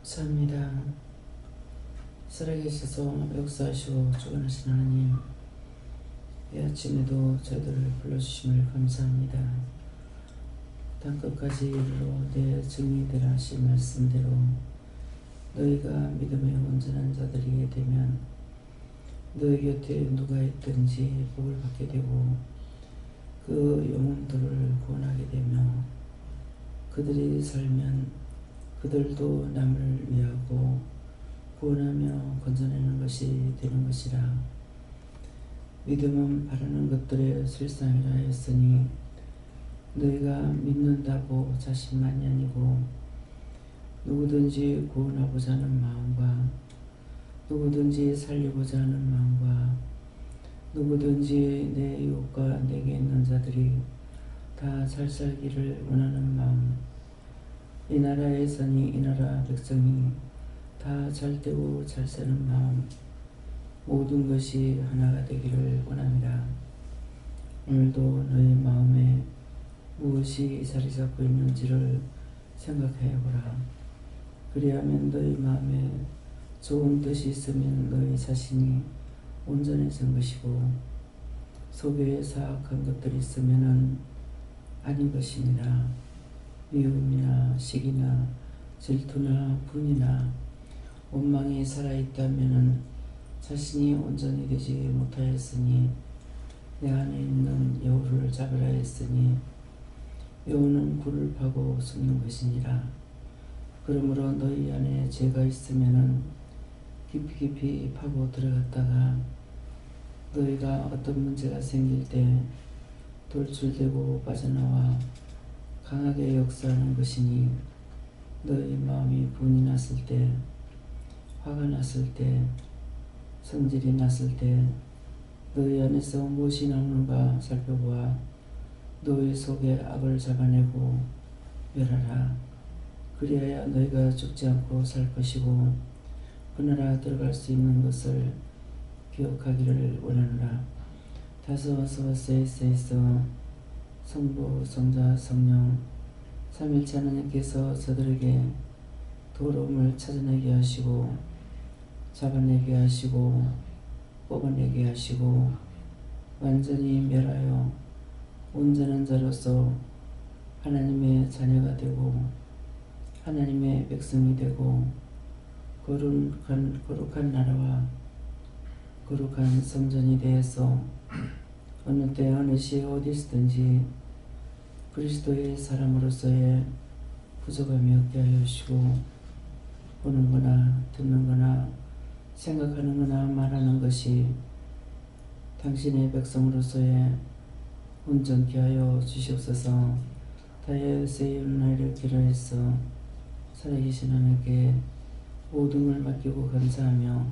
감사합니다. 살아계셔서 역사하시고 주관하신 하나님, 이 아침에도 저희들을 불러주심을 감사합니다. 땅끝까지 이르러 내 증인되라 하신 말씀대로 너희가 믿음의 온전한 자들이 되면 너희 곁에 누가 있든지 복을 받게 되고 그 영혼들을 구원하게 되며 그들이 살면 그들도 남을 위하고 구원하며 건져내는 것이 되는 것이라. 믿음은 바라는 것들의 실상이라 했으니 너희가 믿는다고 자신만이 아니고 누구든지 구원하고자 하는 마음과 누구든지 살리고자 하는 마음과 누구든지 내 이웃과 내게 있는 자들이 다 잘 살기를 원하는 마음, 이 나라의 선이 이 나라 백성이 다 잘되고 잘 사는 마음, 모든 것이 하나가 되기를 원합니다. 오늘도 너희 마음에 무엇이 자리 잡고 있는지를 생각해 보라. 그리하면 너희 마음에 좋은 뜻이 있으면 너희 자신이 온전해진 것이고 속에 사악한 것들이 있으면 아닌 것입니다. 미움이나 시기나 질투나 분이나 원망이 살아있다면 자신이 온전히 되지 못하였으니 내 안에 있는 여우를 잡으라 했으니 여우는 굴을 파고 숨는 것이니라. 그러므로 너희 안에 죄가 있으면 깊이 파고 들어갔다가 너희가 어떤 문제가 생길 때 돌출되고 빠져나와 강하게 역사하는 것이니 너희 마음이 분이 났을 때, 화가 났을 때, 성질이 났을 때 너희 안에서 무엇이 나오는가 살펴보아 너희 속에 악을 잡아내고 멸하라. 그리하여 너희가 죽지 않고 살 것이고 그 나라 들어갈 수 있는 것을 기억하기를 원하노라. 다소서세세서 성부 성자 성령 삼일체 하나님께서 저들에게 더러움을 찾아내게 하시고 잡아내게 하시고 뽑아내게 하시고 완전히 멸하여 온전한 자로서 하나님의 자녀가 되고 하나님의 백성이 되고 거룩한 나라와 거룩한 성전이 되어서 어느 때 어느 시에 어디서든지 그리스도의 사람으로서의 부족함이 없게 하여 주시고 보는 거나 듣는 거나 생각하는 거나 말하는 것이 당신의 백성으로서의 온전케 하여 주시옵소서. 다이아스의 나이를 기라해서 살아계신 하나님께 모든 걸 맡기고 감사하며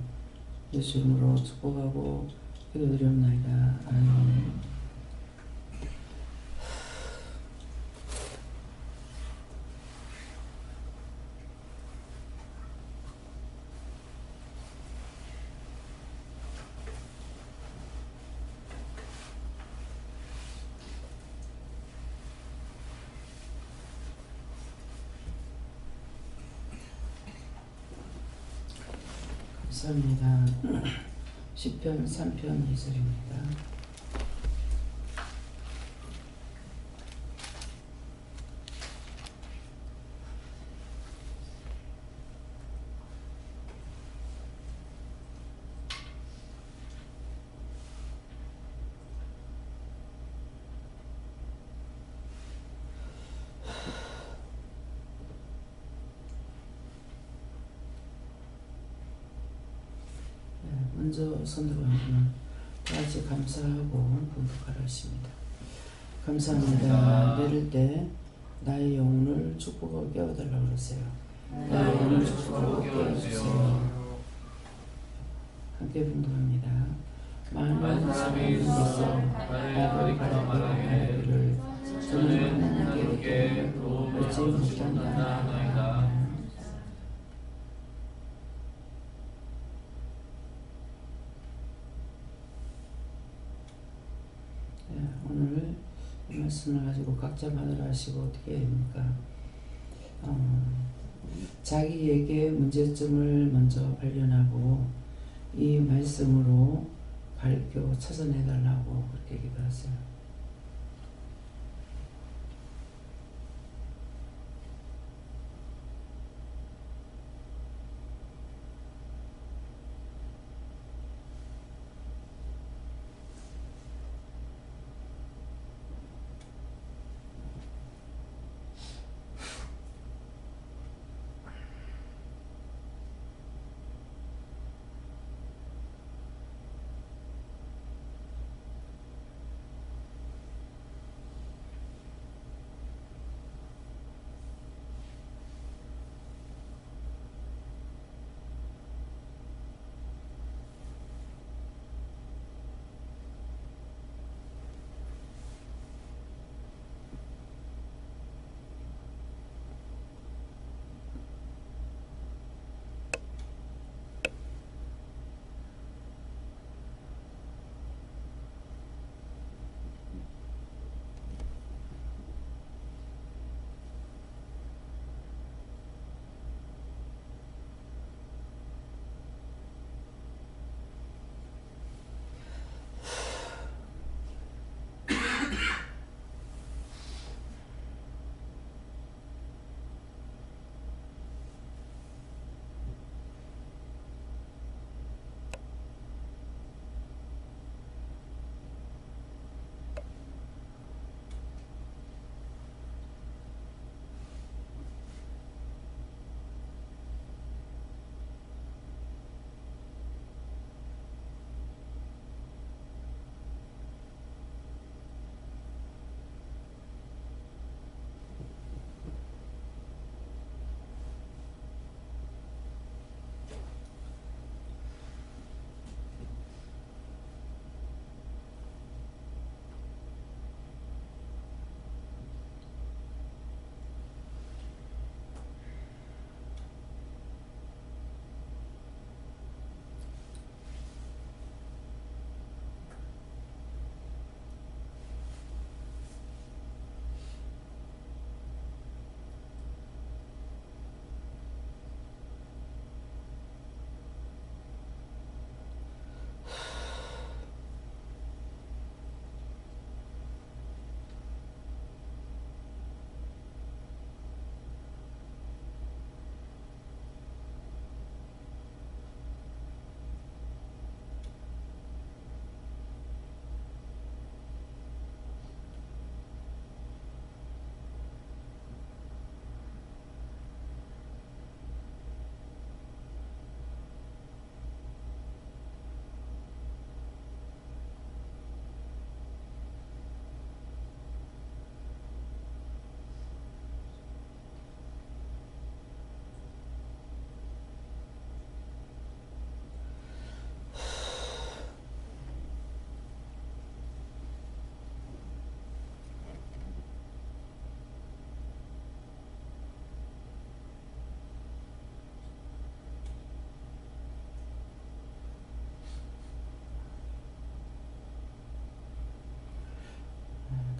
예수 이름으로 축복하고 기도드리옵나이다. 아멘. 감사합니다. 시편 3편 2절입니다. 먼저 손으로 하면 다같이 감사하고 봉독하라 하십니다. 감사합니다. 내릴 때 나의 영혼을 축복하고 깨워달라고 그러세요. 나의 영혼을 축복하고 깨워주세요. 함께 봉독합니다. 많은 사람들께서 나를 바라보기를 저는 하나님께 얻지 못한다. 오늘 이 말씀을 가지고 각자 받으라 하시고 어떻게 해야 됩니까? 자기에게 문제점을 먼저 발견하고 이 말씀으로 가르쳐 찾아내달라고 그렇게 기도하세요.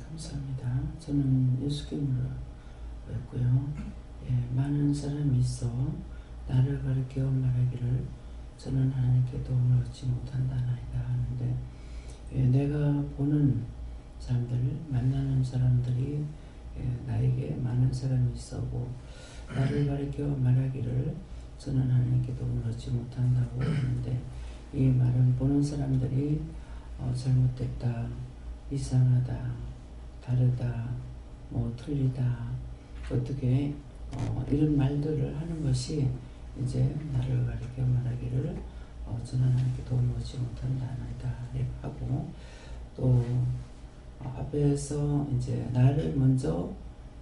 감사합니다. 저는 예수님으로 했고요. 많은 사람이 있어 나를 가르쳐 말하기를 저는 하나님께 도움을 얻지 못한다나이다 하는데, 내가 보는 사람들, 만나는 사람들이 나에게 많은 사람이 있어고 나를 가르쳐 말하기를 저는 하나님께 도움을 얻지 못한다고 하는데, 이 말은 보는 사람들이 잘못됐다, 이상하다, 다르다, 뭐 틀리다, 어떻게 이런 말들을 하는 것이 이제 나를 가리켜 말하기를 저는 하나님께 도움을 얻지 못한다나이다 하고, 또 앞에서 이제 나를 먼저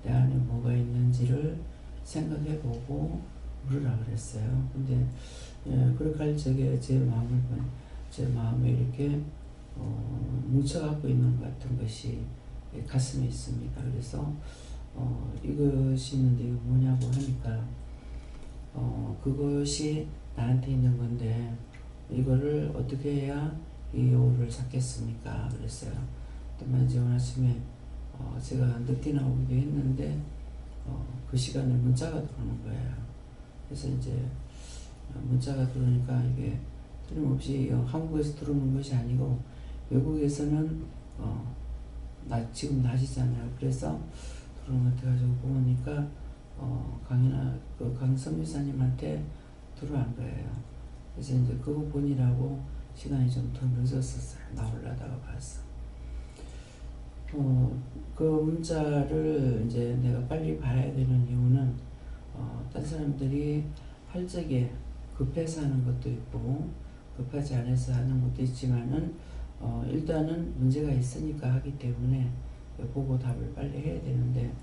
내 안에 뭐가 있는지를 생각해보고 물으라 그랬어요. 근데 그렇게 할 적에 제 마음에 이렇게 뭉쳐갖고 있는 것 같은 것이 가슴에 있습니다. 그래서 이것이 있는데 이거 뭐냐고 하니까 그것이 나한테 있는 건데 이거를 어떻게 해야 이 여우를 잡겠습니까? 그랬어요. 그때 이제 오늘 아침에 제가 늦게 나오기도 했는데 그 시간에 문자가 들어오는 거예요. 그래서 이제 문자가 들어오니까 이게 틀림없이 한국에서 들어오는 것이 아니고 외국에서는 지금 낮이잖아요. 그래서 들어온 것 같아가지고 보니까 강성 유사님한테 들어간 거예요. 그래서 이제 그거 보느라고 시간이 좀 더 늦었었어요. 나오려다가 봤어. 그 문자를 이제 내가 빨리 봐야 되는 이유는 딴 사람들이 할 적에 급해서 하는 것도 있고 급하지 않아서 하는 것도 있지만은 일단은 문제가 있으니까 하기 때문에 보고 답을 빨리 해야 되는데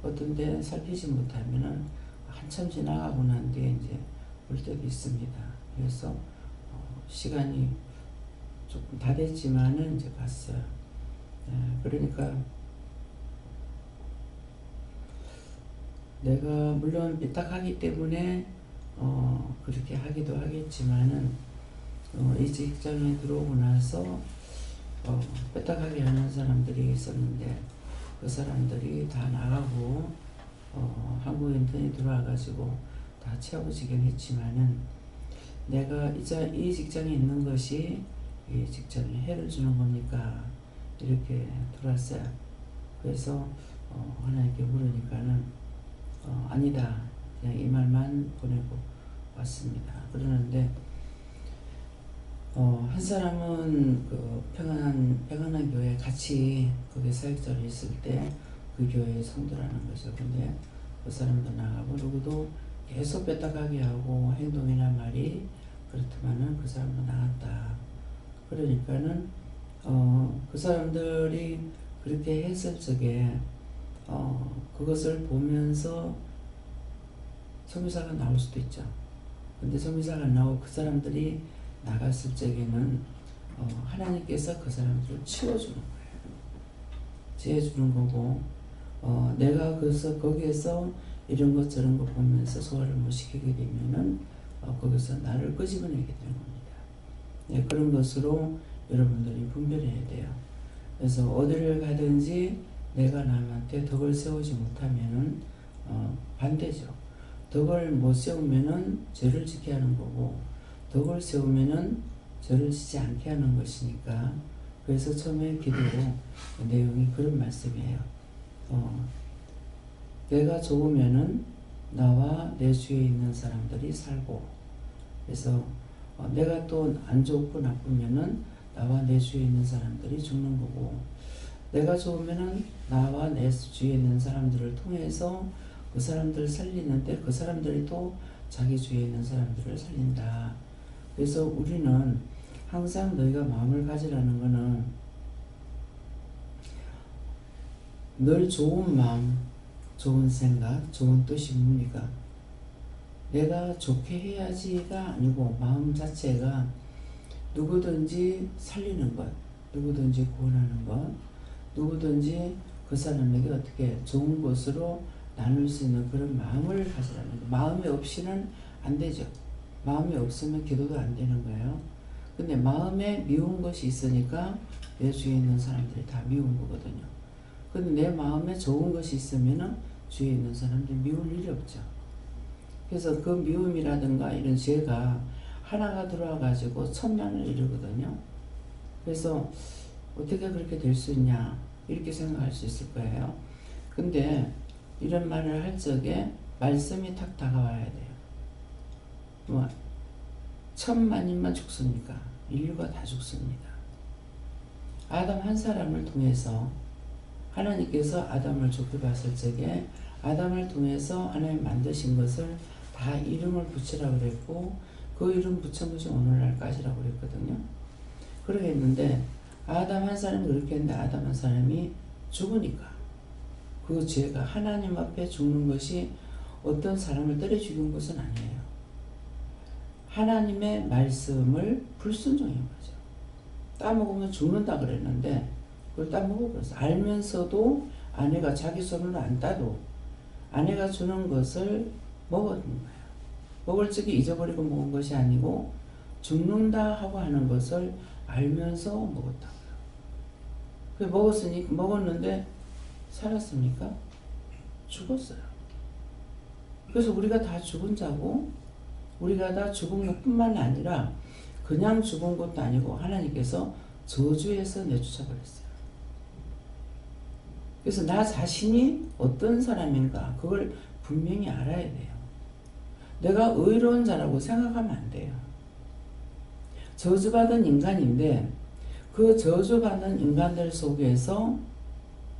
어떤 데 살피지 못하면은 한참 지나가고 난 뒤에 이제 올 때도 있습니다. 그래서 시간이 조금 다 됐지만은 이제 봤어요. 그러니까 내가 물론 삐딱하기 때문에 그렇게 하기도 하겠지만은 이 직장에 들어오고 나서 삐딱하게 하는 사람들이 있었는데 그 사람들이 다 나가고 한국 인턴이 들어와가지고 다 채워지긴 했지만은 내가 이제 이 직장에 있는 것이 이 직장에 해를 주는 겁니까? 이렇게 들어왔어요. 그래서 하나님께 물으니까는 아니다. 그냥 이 말만 보내고 왔습니다. 그러는데 한 사람은 그 평안한 교회 같이 거기 사역자로 있을 때 그 교회의 성도라는 거죠. 근데 그 사람도 나가고 누구도 계속 빼딱하게 하고 행동이나 말이 그렇지만은 그 사람도 나갔다. 그러니까는 그 사람들이 그렇게 했을 적에 그것을 보면서 성교사가 나올 수도 있죠. 근데 성교사가 안 나오고 그 사람들이 나갔을 적에는 하나님께서 그 사람들을 치워주는 거예요. 지어주는 거고 내가 그래서 거기에서 이런 것 저런 거 보면서 소화를 못 시키게 되면은 거기서 나를 끄집어내게 되는 겁니다. 네, 그런 것으로 여러분들이 분별해야 돼요. 그래서 어디를 가든지 내가 남한테 덕을 세우지 못하면은 반대죠. 덕을 못 세우면은 죄를 지게 하는 거고 덕을 세우면은 죄를 지지 않게 하는 것이니까 그래서 처음에 기도 내용이 그런 말씀이에요. 내가 좋으면은 나와 내 주위에 있는 사람들이 살고 그래서 내가 또 안 좋고 나쁘면은 나와 내 주위에 있는 사람들이 죽는 거고 내가 좋으면은 나와 내 주위에 있는 사람들을 통해서 그 사람들을 살리는데 그 사람들이 또 자기 주위에 있는 사람들을 살린다. 그래서 우리는 항상 너희가 마음을 가지라는 거는 늘 좋은 마음, 좋은 생각, 좋은 뜻이 뭡니까? 내가 좋게 해야지가 아니고 마음 자체가 누구든지 살리는 것, 누구든지 구원하는 것, 누구든지 그 사람에게 어떻게 좋은 것으로 나눌 수 있는 그런 마음을 가지라는 것. 마음이 없이는 안 되죠. 마음이 없으면 기도도 안 되는 거예요. 근데 마음에 미운 것이 있으니까 내 주위에 있는 사람들이 다 미운 거거든요. 근데 내 마음에 좋은 것이 있으면은 주위에 있는 사람들이 미울 일이 없죠. 그래서 그 미움이라든가 이런 죄가 하나가 들어와 가지고 천만을 이루거든요. 그래서 어떻게 그렇게 될 수 있냐 이렇게 생각할 수 있을 거예요. 근데 이런 말을 할 적에 말씀이 탁 다가와야 돼요. 뭐 천만인만 죽습니까? 인류가 다 죽습니다. 아담 한 사람을 통해서 하나님께서 아담을 좋게 봤을 적에 아담을 통해서 하나님 만드신 것을 다 이름을 붙이라고 그랬고 그 이름 붙인 것이 오늘날까지라고 그랬거든요. 그렇게 했는데 아담 한 사람이 그렇게 했는데 아담 한 사람이 죽으니까 그 죄가 하나님 앞에 죽는 것이 어떤 사람을 때려 죽인 것은 아니에요. 하나님의 말씀을 불순종한 거죠. 따먹으면 죽는다 그랬는데 그걸 따먹어버렸어. 알면서도 아내가 자기 손으로 안 따도 아내가 주는 것을 먹은 거예요. 먹을 적에 잊어버리고 먹은 것이 아니고 죽는다 하고 하는 것을 알면서 먹었다고요. 그 먹었으니 먹었는데 살았습니까? 죽었어요. 그래서 우리가 다 죽은 자고 우리가 다 죽은 것뿐만 아니라 그냥 죽은 것도 아니고 하나님께서 저주해서 내쫓아 버렸어요. 그래서 나 자신이 어떤 사람인가 그걸 분명히 알아야 돼요. 내가 의로운 자라고 생각하면 안 돼요. 저주받은 인간인데 그 저주받는 인간들 속에서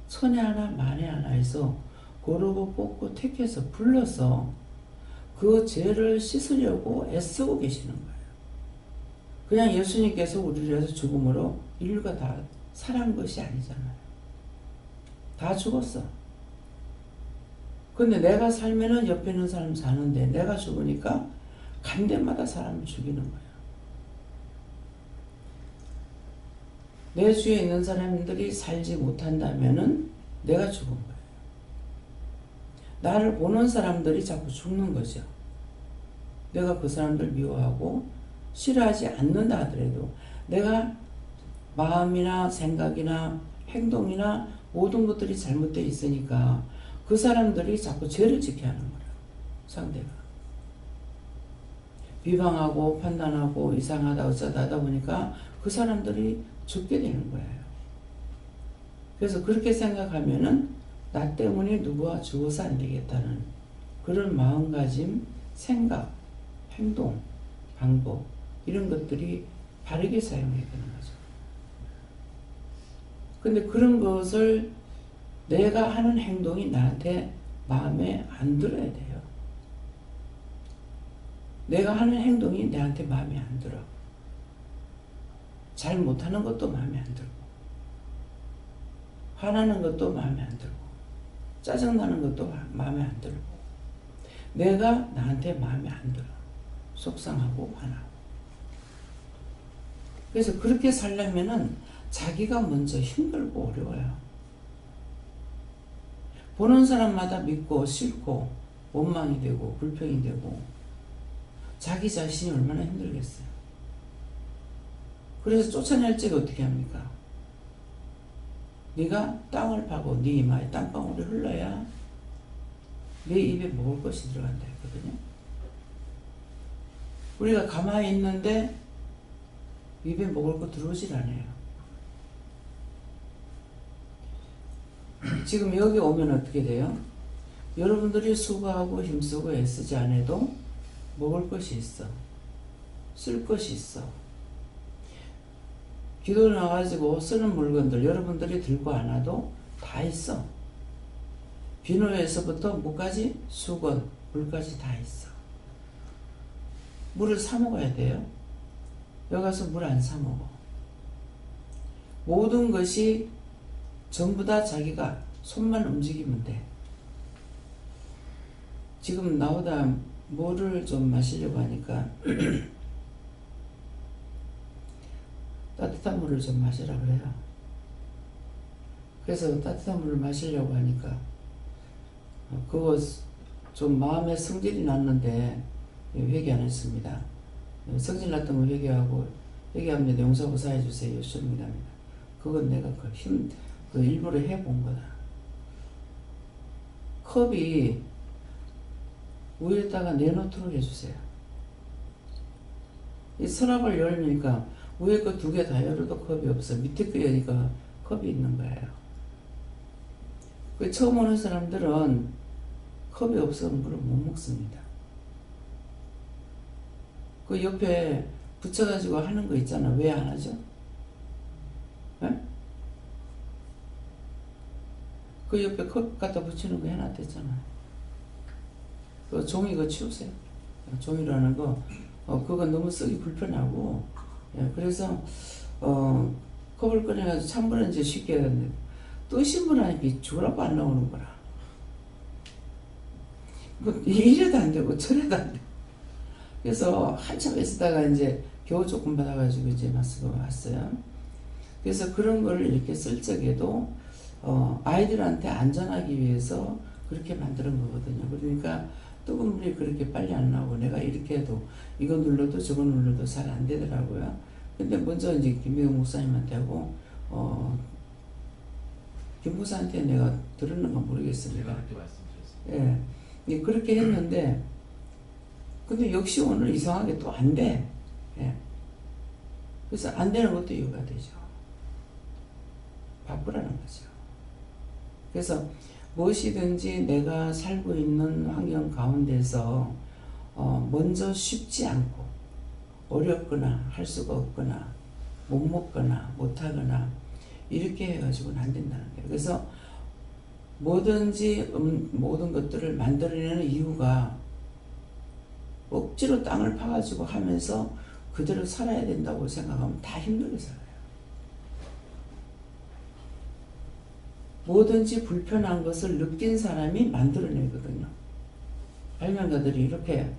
선에 하나 만에 하나 해서 고르고 뽑고 택해서 불러서 그 죄를 씻으려고 애쓰고 계시는 거예요. 그냥 예수님께서 우리를 위해서 죽음으로 인류가 다 살아난 것이 아니잖아요. 다 죽었어. 근데 내가 살면은 옆에 있는 사람 사는데 내가 죽으니까 간 데마다 사람을 죽이는 거예요. 내 주위에 있는 사람들이 살지 못한다면은 내가 죽은 거예요. 나를 보는 사람들이 자꾸 죽는 거죠. 내가 그 사람들 미워하고 싫어하지 않는다 하더라도 내가 마음이나 생각이나 행동이나 모든 것들이 잘못되어 있으니까 그 사람들이 자꾸 죄를 짓게 하는 거예요. 상대가. 비방하고 판단하고 이상하다 어쩌다 하다 보니까 그 사람들이 죽게 되는 거예요. 그래서 그렇게 생각하면은 나 때문에 누구와 죽어서 안 되겠다는 그런 마음가짐, 생각, 행동, 방법 이런 것들이 바르게 사용해야 되는 거죠. 근데 그런 것을 내가 하는 행동이 나한테 마음에 안 들어야 돼요. 내가 하는 행동이 나한테 마음에 안 들어. 잘 못하는 것도 마음에 안 들고 화나는 것도 마음에 안 들고 짜증나는 것도 마음에 안 들고 내가 나한테 마음에 안 들어. 속상하고 화나고. 그래서 그렇게 살려면은 자기가 먼저 힘들고 어려워요. 보는 사람마다 믿고 싫고 원망이 되고 불평이 되고 자기 자신이 얼마나 힘들겠어요. 그래서 쫓아낼 적에 어떻게 합니까? 네가 땅을 파고 네 이마에 땀방울이 흘러야 내 입에 먹을 것이 들어간다 했거든요. 우리가 가만히 있는데 입에 먹을 거 들어오질 않아요. 지금 여기 오면 어떻게 돼요? 여러분들이 수고하고 힘쓰고 애쓰지 않아도 먹을 것이 있어. 쓸 것이 있어. 기도 나가지고 쓰는 물건들 여러분들이 들고 안 와도 다 있어. 비누에서부터 뭐까지? 수건, 물까지 다 있어. 물을 사 먹어야 돼요. 여기 가서 물 안 사 먹어. 모든 것이 전부 다 자기가 손만 움직이면 돼. 지금 나오다 물을 좀 마시려고 하니까 따뜻한 물을 좀 마시라 그래요. 그래서 따뜻한 물을 마시려고 하니까 그거 좀 마음에 성질이 났는데 회개 안 했습니다. 성질 났던 거 회개하면 용서하고 사해주세요. 쇼입니다. 그건 내가 그 일부러 해본 거다. 컵이 위에다가 내놓도록 해주세요. 이 서랍을 열니까 위에 거 2개 다 열어도 컵이 없어. 밑에 거 여니까 컵이 있는 거예요. 그 처음 오는 사람들은 컵이 없으면 물을 못 먹습니다. 그 옆에 붙여가지고 하는 거 있잖아. 왜 안 하죠? 네? 그 옆에 컵 갖다 붙이는 거 해놨댔잖아. 그 종이 그거 치우세요. 종이로 하는 거, 그거 너무 쓰기 불편하고, 예, 그래서, 컵을 꺼내가지고 찬물은 이제 쉽게 해야 되는데, 뜨신 물 하니까 죽으라고 안 나오는 거라. 이래도 안 되고, 저래도 안 되고. 그래서 한참 있다가 이제 겨우 조금 받아가지고 이제 왔어요. 그래서 그런 걸 이렇게 쓸 적에도, 아이들한테 안전하기 위해서 그렇게 만드는 거거든요. 그러니까 뜨거운 물이 그렇게 빨리 안 나오고 내가 이렇게 해도 이거 눌러도 저거 눌러도 잘 안 되더라고요. 근데 먼저 이제 김미경 목사님한테 하고, 김 목사한테 내가 들었는 건 모르겠습니다. 예. 예, 그렇게 했는데 근데 역시 오늘 이상하게 또 안 돼. 예. 그래서 안 되는 것도 이유가 되죠. 바꾸라는 거죠. 그래서 무엇이든지 내가 살고 있는 환경 가운데서 먼저 쉽지 않고 어렵거나 할 수가 없거나 못 먹거나 못 하거나 이렇게 해가지고는 안 된다는 거예요. 그래서 뭐든지 모든 것들을 만들어내는 이유가 억지로 땅을 파가지고 하면서 그대로 살아야 된다고 생각하면 다 힘들게 살아요. 뭐든지 불편한 것을 느낀 사람이 만들어내거든요. 발명가들이 이렇게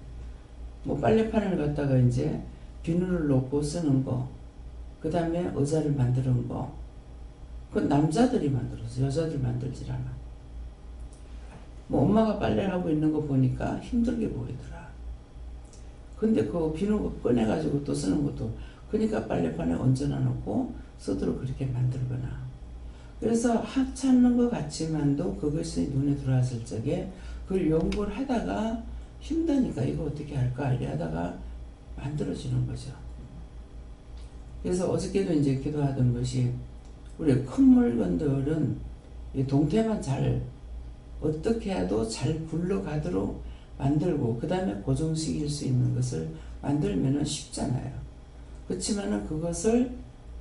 뭐 빨래판을 갖다가 이제 비누를 넣고 쓰는 거, 그 다음에 의자를 만드는 거, 그건 남자들이 만들어서 여자들 만들질 않아. 뭐 엄마가 빨래를 하고 있는 거 보니까 힘들게 보이더라. 근데 그 비누 꺼내가지고 또 쓰는 것도 그러니까 빨래판에 얹어놔 놓고 쓰도록 그렇게 만들거나. 그래서 하찮는 것 같지만도 그것이 눈에 들어왔을 적에 그걸 연구를 하다가 힘드니까 이거 어떻게 할까 이래 하다가 만들어지는 거죠. 그래서 어저께도 이제 기도하던 것이 우리 큰 물건들은 동태만 잘 어떻게 해도 잘 굴러가도록 만들고 그 다음에 고정시킬 수 있는 것을 만들면은 쉽잖아요. 그렇지만은 그것을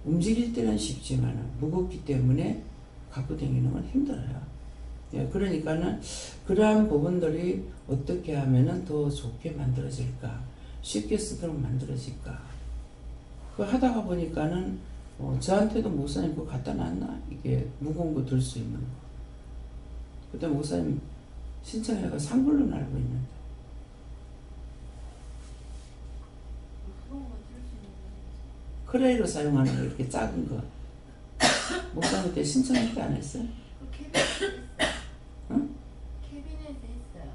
움직일 때는 쉽지만은 무겁기 때문에 갖고 다니는 건 힘들어요. 예, 그러니까는 그러한 부분들이 어떻게 하면은 더 좋게 만들어질까, 쉽게 쓰도록 만들어질까. 그 하다가 보니까는 저한테도 목사님 그거 갖다 놨나? 이게 무거운 거 들 수 있는 거. 그때 목사님 신청해가 상불로 날고 있는데. 크레이로 사용하는 거 이렇게 작은 거. 목사님 때 신청할 때 안 했어요? 응? 캐비넷에 있어요.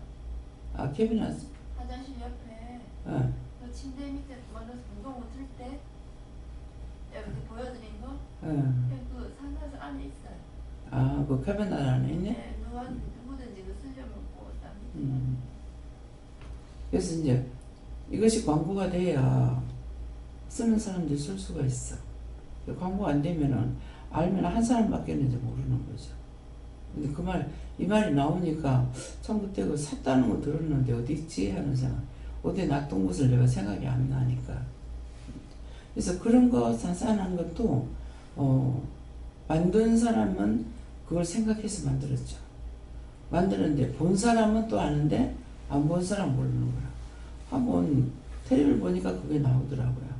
아, 캐비넷. 화장실 옆에. 응. 그 침대 밑에 만나서 무거운 거 들 때. 이렇게 보여드린 거. 응. 그 상자에서 안에 있어요. 아, 그 캐비넷 안에 있네? 네, 누구든지 그 쓰려면 딱. 그래서 이제 이것이 광고가 돼야 쓰는 사람들이 쓸 수가 있어. 광고 안 되면은 알면 한 사람밖에 있는지 모르는 거죠. 근데 그 말, 이 말이 나오니까 참 그때 그 샀다는 거 들었는데 어디 있지? 하는 생각. 어디에 놔둔 것을 내가 생각이 안 나니까. 그래서 그런 거 산산한 것도 만든 사람은 그걸 생각해서 만들었죠. 만드는데 본 사람은 또 아는데 안 본 사람 모르는 거야. 한번 텔레비를 보니까 그게 나오더라고요.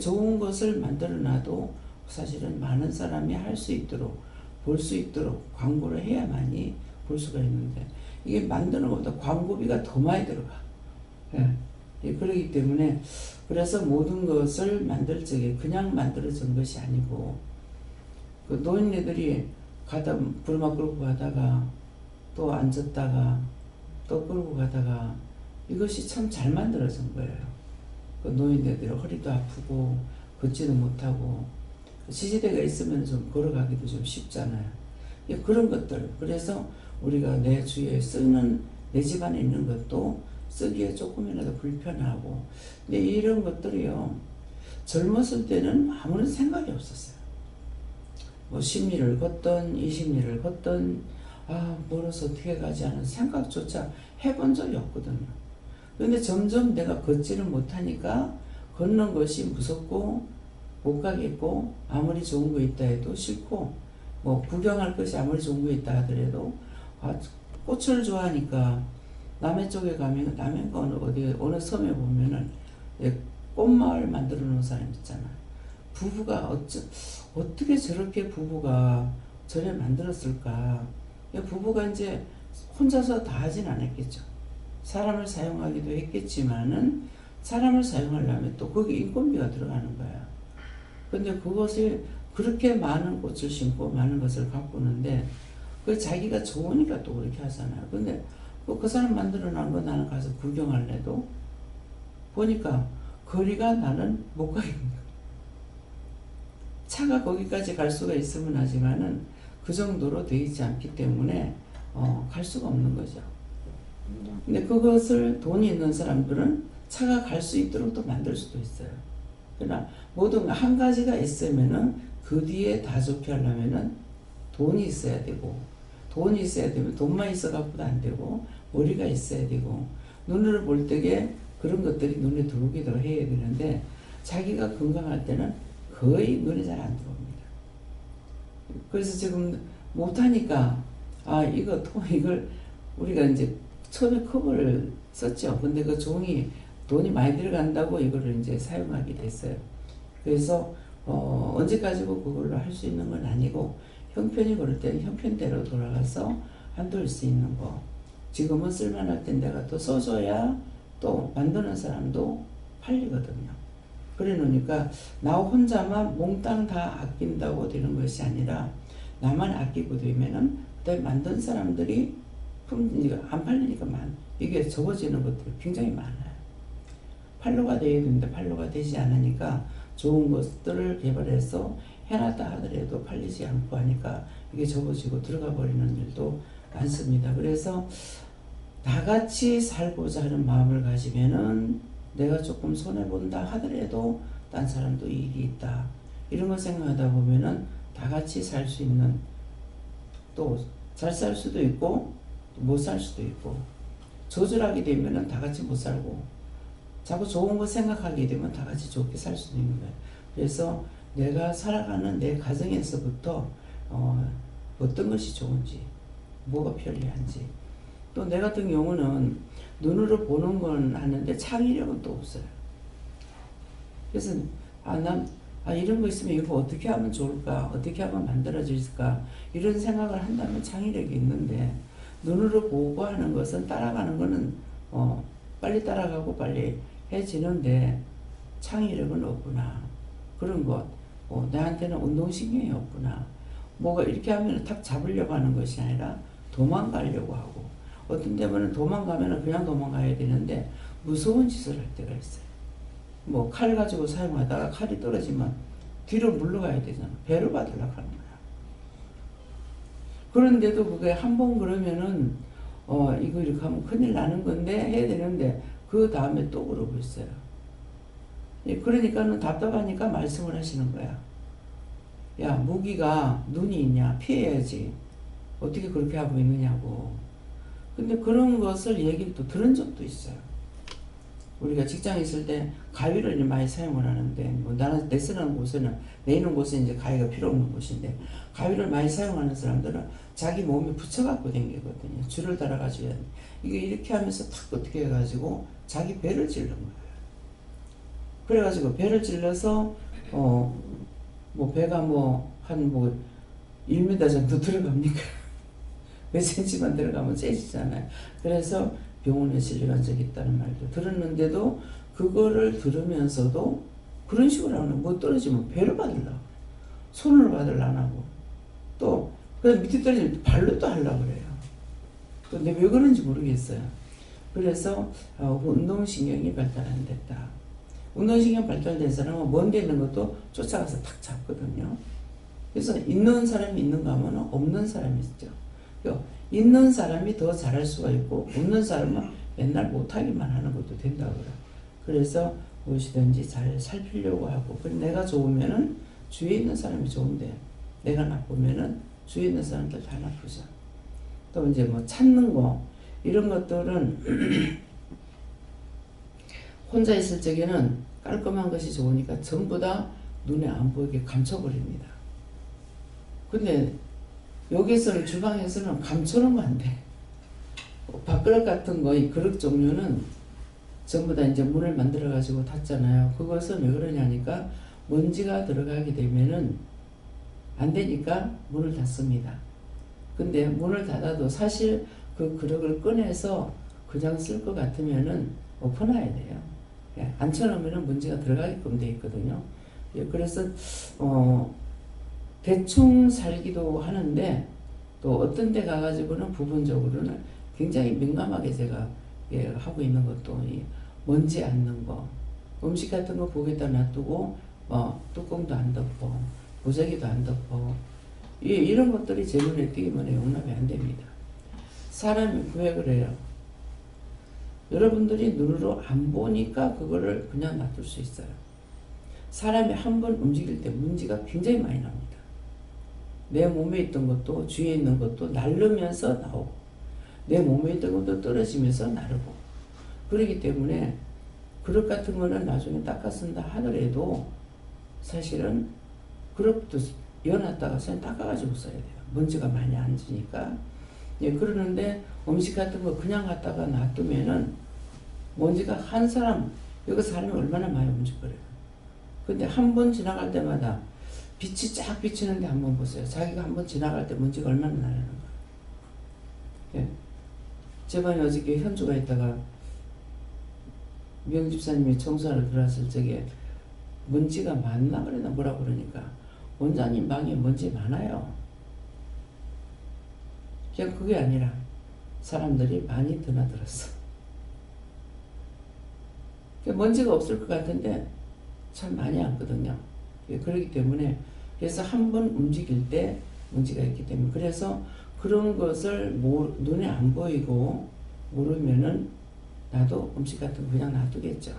좋은 것을 만들어놔도 사실은 많은 사람이 할 수 있도록 볼 수 있도록 광고를 해야만이 볼 수가 있는데 이게 만드는 것보다 광고비가 더 많이 들어가. 예. 그렇기 때문에 그래서 모든 것을 만들 적에 그냥 만들어진 것이 아니고 그 노인네들이 가다 부르마 끌고 가다가 또 앉았다가 또 끌고 가다가 이것이 참 잘 만들어진 거예요. 그 노인네들이 허리도 아프고 걷지도 못하고 시시대가 있으면 좀 걸어가기도 좀 쉽잖아요. 그런 것들. 그래서 우리가 내 주위에 쓰는 내 집안에 있는 것도 쓰기에 조금이라도 불편하고 근데 이런 것들이요 젊었을 때는 아무런 생각이 없었어요. 뭐 10리를 걷던 20리를 걷던 멀어서 어떻게 가지 않은 생각조차 해본 적이 없거든요. 그런데 점점 내가 걷지를 못하니까 걷는 것이 무섭고 못 가겠고 아무리 좋은 거 있다 해도 싫고 뭐 구경할 것이 아무리 좋은 거 있다 하더라도 꽃을 좋아하니까 남해 쪽에 가면 남해가 어느 섬에 보면은 꽃마을 만들어 놓은 사람 있잖아. 부부가 어떻게 저렇게 부부가 저래 만들었을까. 부부가 이제 혼자서 다 하진 않았겠죠. 사람을 사용하기도 했겠지만은 사람을 사용하려면 또 거기 인건비가 들어가는 거야. 근데 그것을 그렇게 많은 꽃을 심고 많은 것을 가꾸는데 그 자기가 좋으니까 또 그렇게 하잖아요. 근데 그 사람 만들어 놓은 거 나는 가서 구경할래도 보니까 거리가 나는 못 가겠는 거야. 차가 거기까지 갈 수가 있으면 하지만은 그 정도로 되어 있지 않기 때문에 갈 수가 없는 거죠. 근데 그것을 돈이 있는 사람들은 차가 갈 수 있도록 또 만들 수도 있어요. 그러나 모든 한 가지가 있으면은 그 뒤에 다 좋게 하려면은 돈이 있어야 되고, 돈이 있어야 되면 돈만 있어 갖고도 안 되고, 머리가 있어야 되고, 눈으로 볼 때에 그런 것들이 눈에 들어오기도 해야 되는데, 자기가 건강할 때는 거의 눈에 잘 안 들어옵니다. 그래서 지금 못하니까, 이걸 우리가 이제 처음에 컵을 썼죠. 근데 그 종이 돈이 많이 들어간다고 이거를 이제 사용하게 됐어요. 그래서 언제까지고 그걸로 할 수 있는 건 아니고, 형편이 그럴 때는 형편대로 돌아가서 한도일 수 있는 거. 지금은 쓸만할 땐 내가 또 써줘야 또 만드는 사람도 팔리거든요. 그래 놓으니까 나 혼자만 몽땅 다 아낀다고 되는 것이 아니라, 나만 아끼고 되면은 그다음에 만든 사람들이 안 팔리니까 이게 적어지는 것들이 굉장히 많아요. 팔로가 돼야 되는데 팔로가 되지 않으니까 좋은 것들을 개발해서 해놨다 하더라도 팔리지 않고 하니까 이게 접어지고 들어가 버리는 일도 많습니다. 그래서 나같이 살고자 하는 마음을 가지면은 내가 조금 손해본다 하더라도 딴 사람도 이익이 있다. 이런 걸 생각하다 보면은 다 같이 살 수 있는, 또 잘 살 수도 있고 못 살 수도 있고, 조절하게 되면은 다 같이 못 살고, 자꾸 좋은 거 생각하게 되면 다 같이 좋게 살 수도 있는 거예요. 그래서 내가 살아가는 내 가정에서부터 어떤 것이 좋은지, 뭐가 편리한지, 또 내 같은 경우는 눈으로 보는 건 하는데 창의력은 또 없어요. 그래서 이런 거 있으면 이거 어떻게 하면 좋을까, 어떻게 하면 만들어질까, 이런 생각을 한다면 창의력이 있는데, 눈으로 보고 하는 것은 따라가는 거는 빨리 따라가고 빨리 해지는데 창의력은 없구나. 그런 것. 나한테는 운동신경이 없구나. 뭐가 이렇게 하면 탁 잡으려고 하는 것이 아니라 도망가려고 하고, 어떤 때는 도망가면 그냥 도망가야 되는데 무서운 짓을 할 때가 있어요. 뭐 칼 가지고 사용하다가 칼이 떨어지면 뒤로 물러가야 되잖아. 배로 받으려고 하는 거야. 그런데도 그게 한 번 그러면은 이거 이렇게 하면 큰일 나는 건데 해야 되는데 그 다음에 또 그러고 있어요. 그러니까는 답답하니까 말씀을 하시는 거야. 야, 무기가 눈이 있냐? 피해야지. 어떻게 그렇게 하고 있느냐고. 근데 그런 것을 얘기를 또 들은 적도 있어요. 우리가 직장에 있을 때 가위를 많이 사용을 하는데, 뭐 나는 내 쓰는 곳에는, 내 있는 곳은 이제 가위가 필요 없는 곳인데, 가위를 많이 사용하는 사람들은 자기 몸에 붙여갖고 다니거든요. 줄을 달아가지고. 이게 이렇게 하면서 탁 어떻게 해가지고 자기 배를 찌른 거예요. 그래가지고 배를 찔러서, 뭐 배가 한 1m 정도 들어갑니까? 몇 cm만 들어가면 째지잖아요. 그래서 병원에 진료한 적이 있다는 말도 들었는데도, 그거를 들으면서도 그런 식으로 하면 못 떨어지면 배를 받으려고, 손으로 받으려 안 하고, 또 그냥 밑에 떨어지면 발로 또 하려고 그래요. 근데 왜 그런지 모르겠어요. 그래서 운동신경이 발달 안 됐다. 운동신경 발달된 사람은 먼 데 있는 것도 쫓아가서 탁 잡거든요. 그래서 있는 사람이 있는가 하면 없는 사람이 있죠. 있는 사람이 더 잘할 수가 있고, 없는 사람은 맨날 못하기만 하는 것도 된다고 그래요. 그래서 무엇이든지 잘 살피려고 하고, 내가 좋으면은 주위에 있는 사람이 좋은데, 내가 나쁘면은 주위에 있는 사람들 다 나쁘죠. 또 이제 뭐 찾는 거, 이런 것들은 혼자 있을 적에는 깔끔한 것이 좋으니까 전부 다 눈에 안 보이게 감춰버립니다. 근데 여기서는, 주방에서는 감춰놓으면 안 돼. 밥그릇 같은 거, 이 그릇 종류는 전부 다 이제 문을 만들어가지고 닫잖아요. 그것은 왜 그러냐니까, 먼지가 들어가게 되면은 안 되니까 문을 닫습니다. 근데 문을 닫아도 사실 그 그릇을 꺼내서 그냥 쓸 것 같으면은 엎어놔야 돼요. 앉혀놓으면은 먼지가 들어가게끔 돼 있거든요. 그래서 대충 살기도 하는데, 또 어떤 데 가가지고는 부분적으로는 굉장히 민감하게 제가 하고 있는 것도, 먼지 않는 거, 음식 같은 거 보기에다 놔두고 뚜껑도 안 덮어, 보자기도 안 덮어, 이런 것들이 제 눈에 띄기만 해 용납이 안 됩니다. 사람이 왜 그래요? 여러분들이 눈으로 안 보니까 그거를 그냥 놔둘 수 있어요. 사람이 한 번 움직일 때 문제가 굉장히 많이 나옵니다. 내 몸에 있던 것도 주위에 있는 것도 날르면서 나오고 내 몸에 있던 것도 떨어지면서 나르고 그렇기 때문에 그릇 같은 거는 나중에 닦아 쓴다 하더라도 사실은 그릇도 여놨다가 선 닦아가지고 써야 돼요. 먼지가 많이 앉으니까. 예, 그러는데 음식 같은 거 그냥 갖다가 놔두면은 먼지가 한 사람, 여기 사람이 얼마나 많이 움직여요. 근데 한 번 지나갈 때마다 빛이 쫙 비치는데 한번 보세요. 자기가 한 번 지나갈 때 먼지가 얼마나 나는 거예요. 예. 제 방에 어저께 현주가 있다가 명집사님이 청소하러 들어왔을 적에 먼지가 많나 그랬나 뭐라 그러니까 원장님 방에 먼지 많아요. 그냥 그게 아니라 사람들이 많이 드나들었어. 먼지가 없을 것 같은데 참 많이 앉거든요. 그렇기 때문에 그래서 한 번 움직일 때 먼지가 있기 때문에 그래서 그런 것을 눈에 안 보이고 모르면은 나도 음식 같은 거 그냥 놔두겠죠.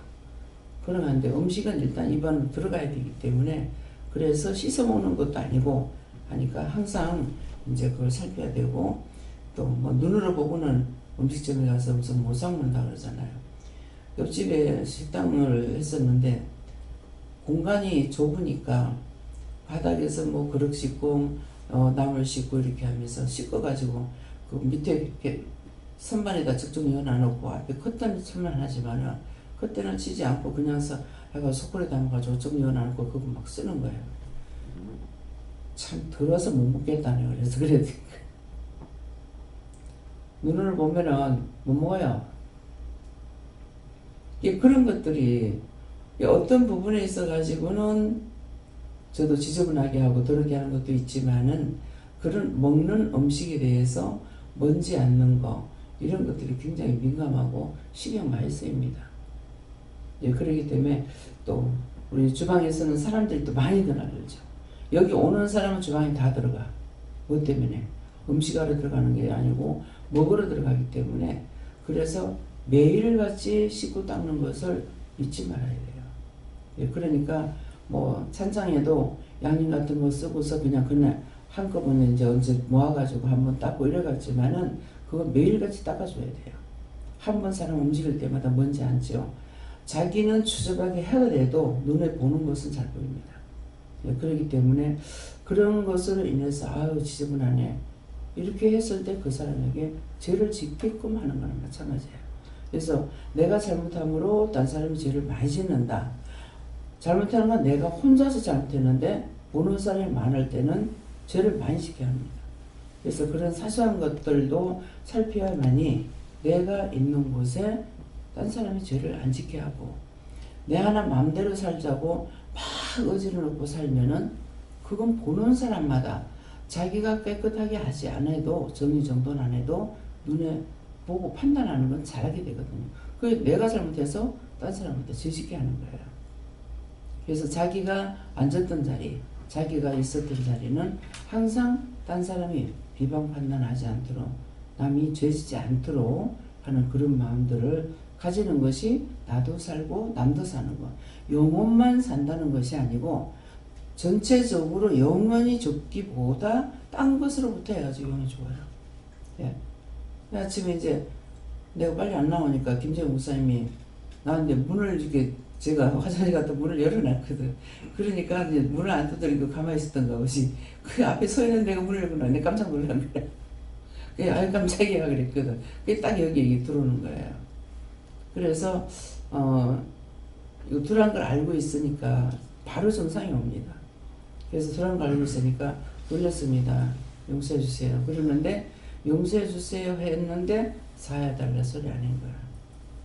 그러면 안 돼. 음식은 일단 입안으로 들어가야 되기 때문에 그래서 씻어 먹는 것도 아니고 하니까 항상 이제 그걸 살펴야 되고 또 뭐 눈으로 보고는 음식점에 가서 무슨 못 삭는다 그러잖아요. 옆집에 식당을 했었는데 공간이 좁으니까 바닥에서 뭐 그릇 씻고 나물 씻고 이렇게 하면서 씻어가지고 그 밑에 이렇게 선반에다 적정 넣어놓고 앞에 커튼을 칠만 하지만은 그때는 치지 않고 그냥 해가 소쿠리 담아가지고 좀 넣어놓고 그거 막 쓰는 거예요. 참 더러워서 못 먹겠다네요. 그래서 그래도 눈을 보면은 못 먹어요. 그런 것들이 어떤 부분에 있어 가지고는 저도 지저분하게 하고 더럽게 하는 것도 있지만은 그런 먹는 음식에 대해서 먼지 않는 거 이런 것들이 굉장히 민감하고 신경 많이 쓰입니다. 그렇기 때문에 또 우리 주방에서는 사람들이 또 많이 드나들죠. 여기 오는 사람은 주방에 다 들어가. 뭐 때문에? 음식하러 들어가는 게 아니고 먹으러 들어가기 때문에 그래서 매일같이 씻고 닦는 것을 잊지 말아야 돼요. 그러니까 뭐 찬장에도 양념 같은 거 쓰고서 그냥 한꺼번에 이제 언제 모아가지고 한번 닦고 이래갔지만은 그거 매일같이 닦아줘야 돼요. 한 번 사람 움직일 때마다 먼지 앉죠. 자기는 추접하게 하더라도 눈에 보는 것은 잘 보입니다. 그렇기 때문에 그런 것으로 인해서 아유 지저분하네 이렇게 했을 때 그 사람에게 죄를 짓게끔 하는 거랑 마찬가지예요. 그래서 내가 잘못함으로 딴 사람이 죄를 많이 짓는다. 잘못하는 건 내가 혼자서 잘못했는데 보는 사람이 많을 때는 죄를 많이 짓게 합니다. 그래서 그런 사소한 것들도 살펴야만이 내가 있는 곳에 딴 사람이 죄를 안 짓게 하고 내 하나 마음대로 살자고 막 의지를 놓고 살면은 그건 보는 사람마다 자기가 깨끗하게 하지 않아도 정리정돈 안 해도 눈에 보고 판단하는 건 잘하게 되거든요. 그게 내가 잘못해서 딴 사람한테 죄짓게 하는 거예요. 그래서 자기가 앉았던 자리, 자기가 있었던 자리는 항상 딴 사람이 비방 판단하지 않도록 남이 죄지지 않도록 하는 그런 마음들을 가지는 것이 나도 살고 남도 사는 것. 영혼만 산다는 것이 아니고 전체적으로 영원히 좁기보다 딴 것으로부터 해가지고 영이 좋아요. 예. 아침에 이제 내가 빨리 안 나오니까 김재훈 목사님이 나한테 문을 이렇게 제가 화장실 갔다 문을 열어놨거든. 그러니까 이제 문을 안 두드리고 가만히 있었던가 보지. 그 앞에 서 있는 내가 문을 열고 나니 깜짝 놀란 거야. 그게 아유 깜짝이야 그랬거든. 그게 딱 여기 들어오는 거예요. 그래서 이거 들어간 걸 알고 있으니까 바로 정상이 옵니다. 그래서 들어간 걸 알고 있으니까 놀랐습니다. 용서해 주세요. 그러는데 용서해 주세요 했는데 사야달라 소리 안 한 거야.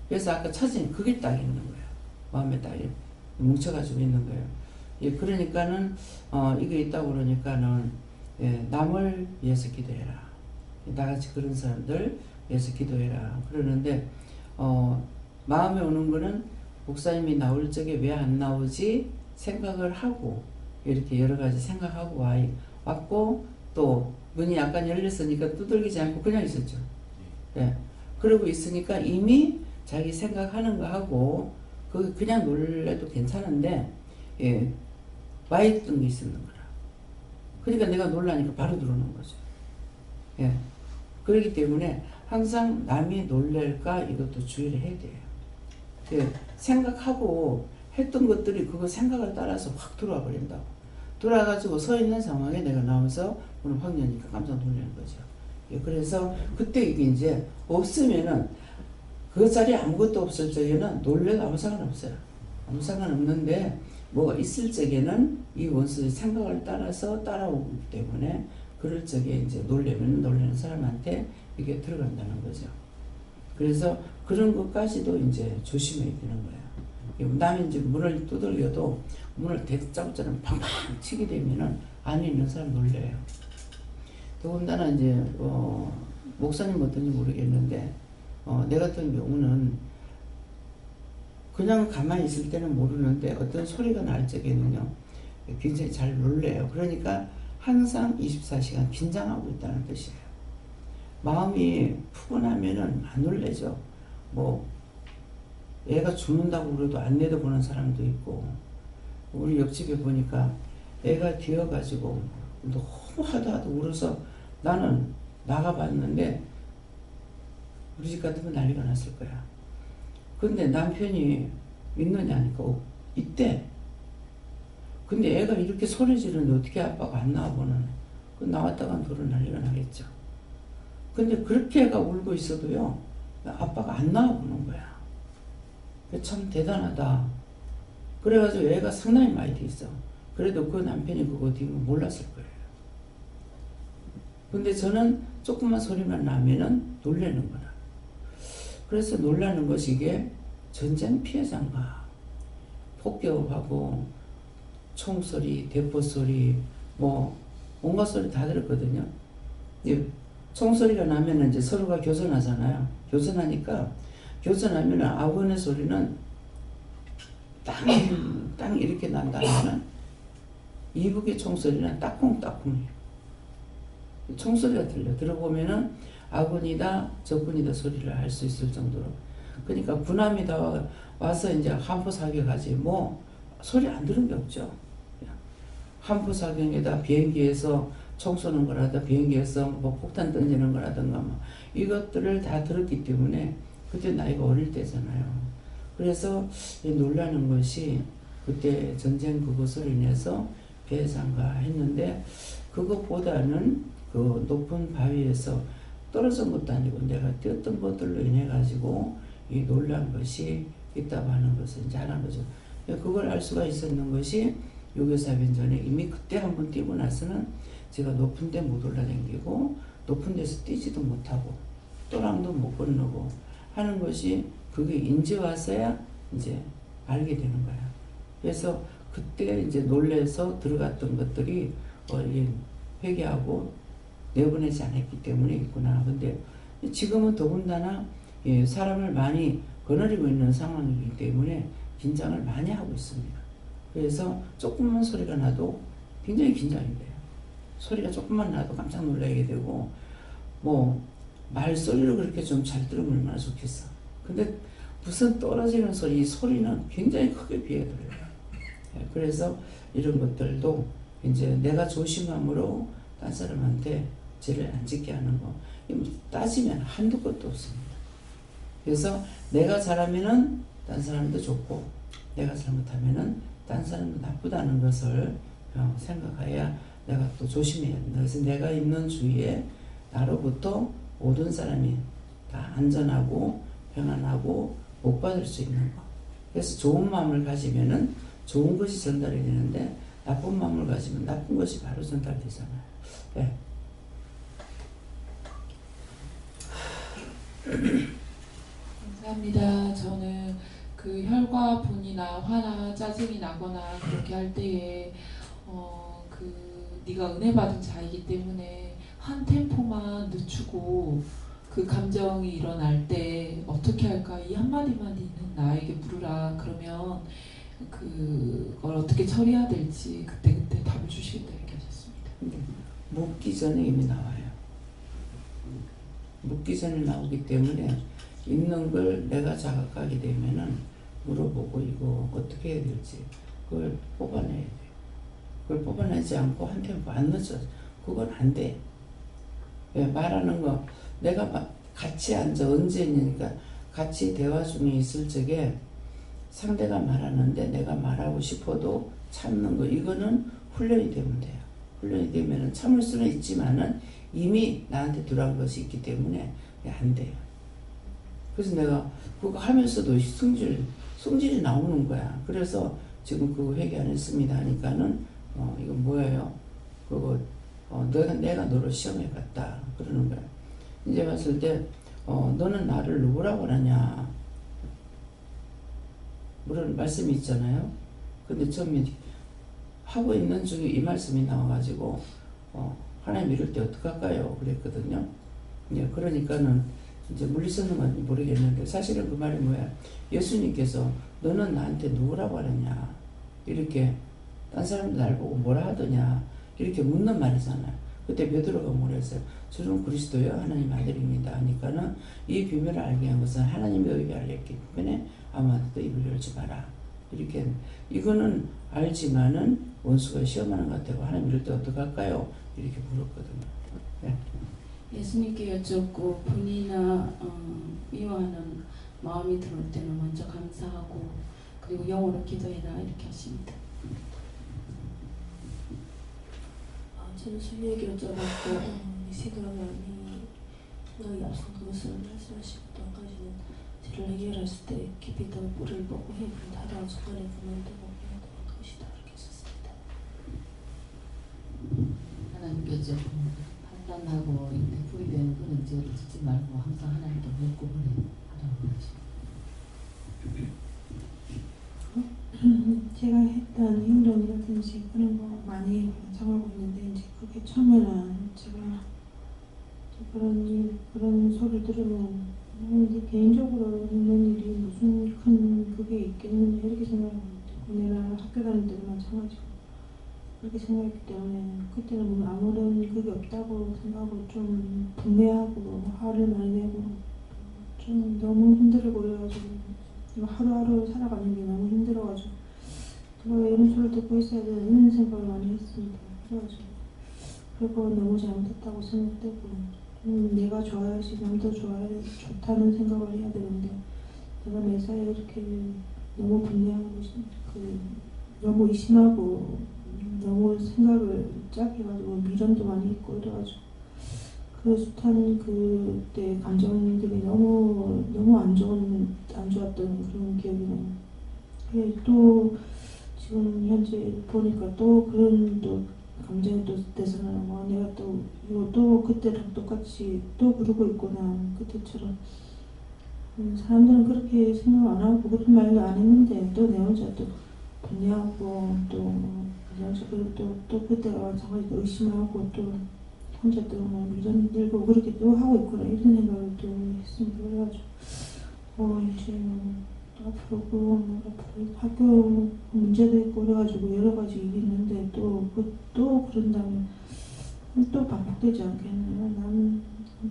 그래서 아까 찾으니 그게 딱 있는 거야. 마음에 딱 뭉쳐가지고 있는 거예요. 예, 그러니까는 이게 있다고 그러니까는 남을 위해서 기도해라. 나같이 그런 사람들 위해서 기도해라. 그러는데 마음에 오는 거는 목사님이 나올 적에 왜 안 나오지 생각을 하고 이렇게 여러 가지 생각하고 왔고 또 문이 약간 열렸으니까 두들기지 않고 그냥 있었죠. 예. 그러고 있으니까 이미 자기 생각하는 거 하고 그냥 놀래도 괜찮은데 예, 와 있던 게 있었는 거라. 그러니까 내가 놀라니까 바로 들어오는 거죠. 예. 그렇기 때문에 항상 남이 놀랄까 이것도 주의를 해야 돼요. 예. 생각하고 했던 것들이 그거 생각을 따라서 확 들어와 버린다고. 돌아가지고 서 있는 상황에 내가 나와서 오늘 확 여니까 깜짝 놀라는 거죠. 예. 그래서 그때 이게 이제 없으면은 그 자리에 아무것도 없을 적에는 놀래도 아무 상관없어요. 아무 상관없는데 뭐가 있을 적에는 이 원수의 생각을 따라서 따라오기 때문에 그럴 적에 이제 놀래면 놀라는 사람한테 이게 들어간다는 거죠. 그래서 그런 것까지도 이제 조심해야 되는 거예요. 남이 이제 문을 두들겨도 문을 대짜고처럼 팡팡 치게 되면은 안에 있는 사람 놀래요. 더군다나 이제 목사님 어떤지 모르겠는데 내 같은 경우는 그냥 가만히 있을 때는 모르는데 어떤 소리가 날 적에는요 굉장히 잘 놀래요. 그러니까 항상 24시간 긴장하고 있다는 뜻이에요. 마음이 푸근하면은 안 놀래죠. 뭐 애가 죽는다고 그래도 안 내다보는 사람도 있고, 우리 옆집에 보니까 애가 뛰어가지고 너무 하도 울어서 나는 나가봤는데 우리 집 같으면 난리가 났을 거야. 근데 남편이 있느냐니까 있대. 근데 애가 이렇게 소리 지르는데 어떻게 아빠가 안 나와보는. 그 나왔다간 도로 난리가 나겠죠. 근데 그렇게 애가 울고 있어도요 아빠가 안 나와보는 거야. 참 대단하다. 그래가지고 애가 상당히 많이 돼 있어. 그래도 그 남편이 그거 뒤면 몰랐을 거예요. 근데 저는 조금만 소리만 나면은 놀라는 거라. 그래서 놀라는 것이 이게 전쟁 피해자인가, 폭격하고 총소리, 대포소리, 뭐 온갖 소리 다 들었거든요. 총소리가 나면 이제 서로가 교전하잖아요. 교전하니까 교전하면 아군의 소리는 땅 이렇게 난다면은 이북의 총소리는 따쿵따쿵해요. 총소리가 들어보면은 아군이다 적군이다 소리를 알 수 있을 정도로. 그러니까 군함이 다 와서 이제 함포 사격하지 뭐 소리 안 들은 게 없죠. 함포 사격에다 비행기에서 총 쏘는 거라든가 비행기에서 뭐 폭탄 던지는 거라든가 뭐 이것들을 다 들었기 때문에 그때 나이가 어릴 때잖아요. 그래서 놀라는 것이 그때 전쟁 그것으로 인해서 배상가 했는데, 그것보다는 그 높은 바위에서 떨어진 것도 아니고 내가 뛰었던 것들로 인해 가지고 이 놀란 것이 있다고 하는 것을 이제 하는 거죠. 그걸 알 수가 있었는 것이 유교사변 전에 이미 그때 한번 뛰고 나서는 제가 높은 데 못 올라다니고 높은 데서 뛰지도 못하고 또랑도 못 건너고 하는 것이 그게 이제 와서야 이제 알게 되는 거야. 그래서 그때 이제 놀래서 들어갔던 것들이 회개하고 내보내지 않았기 때문에 있구나. 근데 지금은 더군다나 사람을 많이 거느리고 있는 상황이기 때문에 긴장을 많이 하고 있습니다. 그래서 조금만 소리가 나도 굉장히 긴장이 돼요. 소리가 조금만 나도 깜짝 놀라게 되고, 뭐 말소리를 그렇게 좀 잘 들으면 얼마나 좋겠어. 근데 무슨 떨어지는 소리, 이 소리는 굉장히 크게 비해들어요. 그래서 이런 것들도 이제 내가 조심함으로 딴 사람한테 죄를 안 짓게 하는 거, 따지면 한두 것도 없습니다. 그래서 내가 잘하면은 딴 사람도 좋고, 내가 잘못하면은 딴 사람도 나쁘다는 것을 생각해야 내가 또 조심해야 된다. 그래서 내가 있는 주위에 나로부터 모든 사람이 다 안전하고 평안하고 복 받을 수 있는 거. 그래서 좋은 마음을 가지면은 좋은 것이 전달이 되는데, 나쁜 마음을 가지면 나쁜 것이 바로 전달되잖아요. 네. 감사합니다. 저는 그 혈과분이나 화나 짜증이 나거나 그렇게 할 때에 네가 은혜 받은 자이기 때문에 한 템포만 늦추고 그 감정이 일어날 때 어떻게 할까, 이 한마디만 있는 나에게 물으라. 그러면 그걸 어떻게 처리해야 될지 그때 답을 주시겠다 이렇게 하셨습니다. 묻기 전에 이미 나와요. 묻기 전에 나오기 때문에 있는 걸 내가 자각하게 되면은 물어보고 이거 어떻게 해야 될지 그걸 뽑아내야 돼. 그걸 뽑아내지 않고 한 템포 안 늦어. 그건 안 돼. 왜 말하는 거 내가 같이 앉아 언제니까 같이 대화 중에 있을 적에 상대가 말하는데 내가 말하고 싶어도 참는 거 이거는 훈련이 되면 돼요. 훈련이 되면은 참을 수는 있지만은 이미 나한테 들어간 것이 있기 때문에 안 돼요. 그래서 내가 그거 하면서도 성질이 나오는 거야. 그래서 지금 그거 회개 안 했습니다 하니까는 이거 뭐예요? 그거 내가 너를 시험해 갔다 그러는 거야. 이제 봤을 때 너는 나를 누구라고 하냐 그런 말씀이 있잖아요. 근데 처음에 하고 있는 중에 이 말씀이 나와가지고 하나님 이럴 때 어떡할까요? 그랬거든요. 예, 그러니까는 이제 물리쓰는 건 모르겠는데 사실은 그 말이 뭐야? 예수님께서 너는 나한테 누구라고 하느냐 이렇게 딴 사람들 날 보고 뭐라 하더냐 이렇게 묻는 말이잖아요. 그때 베드로가 뭐라 했어요? 저는 그리스도요 하나님 아들입니다 하니까는 이 비밀을 알게 한 것은 하나님의 의를 알렸기 때문에 아무한테도 입을 열지 마라 이렇게. 이거는 알지만은 원수가 시험하는 것 같아요. 하나님 이럴 때 어떡할까요? 이렇게 물었거든요. 네. 예수님께 여쭙고 분이나 미워하는 마음이 들어올 때는 먼저 감사하고 그리고 영어로 기도해라 이렇게 하십니다. 저는 술 얘기 여쭤봤고 생각이 앞선 그것을 말씀하시고 또 한 가지는 죄를 해결했을 때 깊이 더 물을 먹고 해를 하다가 순간에 그만두고 그냥 것이다 이렇게 했었습니다. 하나님께 판단하고 후회되는 그런 죄를 짓지 말고 항상 하나님께 묻고 하라고 하시고 제가 했던 행동이라든지 그런 거 많이 정하고 있는데 이제 그게 처음에는 제가 그런 소리를 들으면 이제 개인적으로 있는 일이 무슨 큰 그게 있겠느냐 이렇게 생각했는데 내가 학교 다닐 때도 마찬가지고 그렇게 생각했기 때문에 그때는 뭐 아무런 그게 없다고 생각하고 좀 분해하고 화를 많이 내고 좀 너무 힘들고 그래가지고 하루하루 살아가는 게 너무 힘들어가지고 제가 왜 이런 소리를 듣고 있어야 되나 이런 생각을 많이 했습니다. 그래가지고 그거 너무 잘못했다고 생각되고 내가 좋아야지 남도 좋다는 생각을 해야 되는데 내가 매사에 이렇게 너무 분해하고 너무 의심하고 너무 생각을 짜게 해가지고 미련도 많이 있고 이래가지고 그 숱한 그때 감정들이 너무 안 좋았던 그런 기억이 나요. 그래 또 지금 현재 보니까 또 그런 또 감정이 또 돼서는 내가 또 그때랑 똑같이 또 그러고 있구나 그때처럼 사람들은 그렇게 생각 안 하고 그런 말도 안 했는데 또 내 혼자 또 분해하고 또 또 그때가 마찬가지로 의심하고 또 혼자 또 미련 들고 그렇게 또 하고 있구나 이런 생각을 또 했습니다. 그래가지고 이제 앞으로 학교 문제도 있고 그래가지고 여러 가지 일이 있는데 또 그런다면 또 반복되지 않겠나요? 나는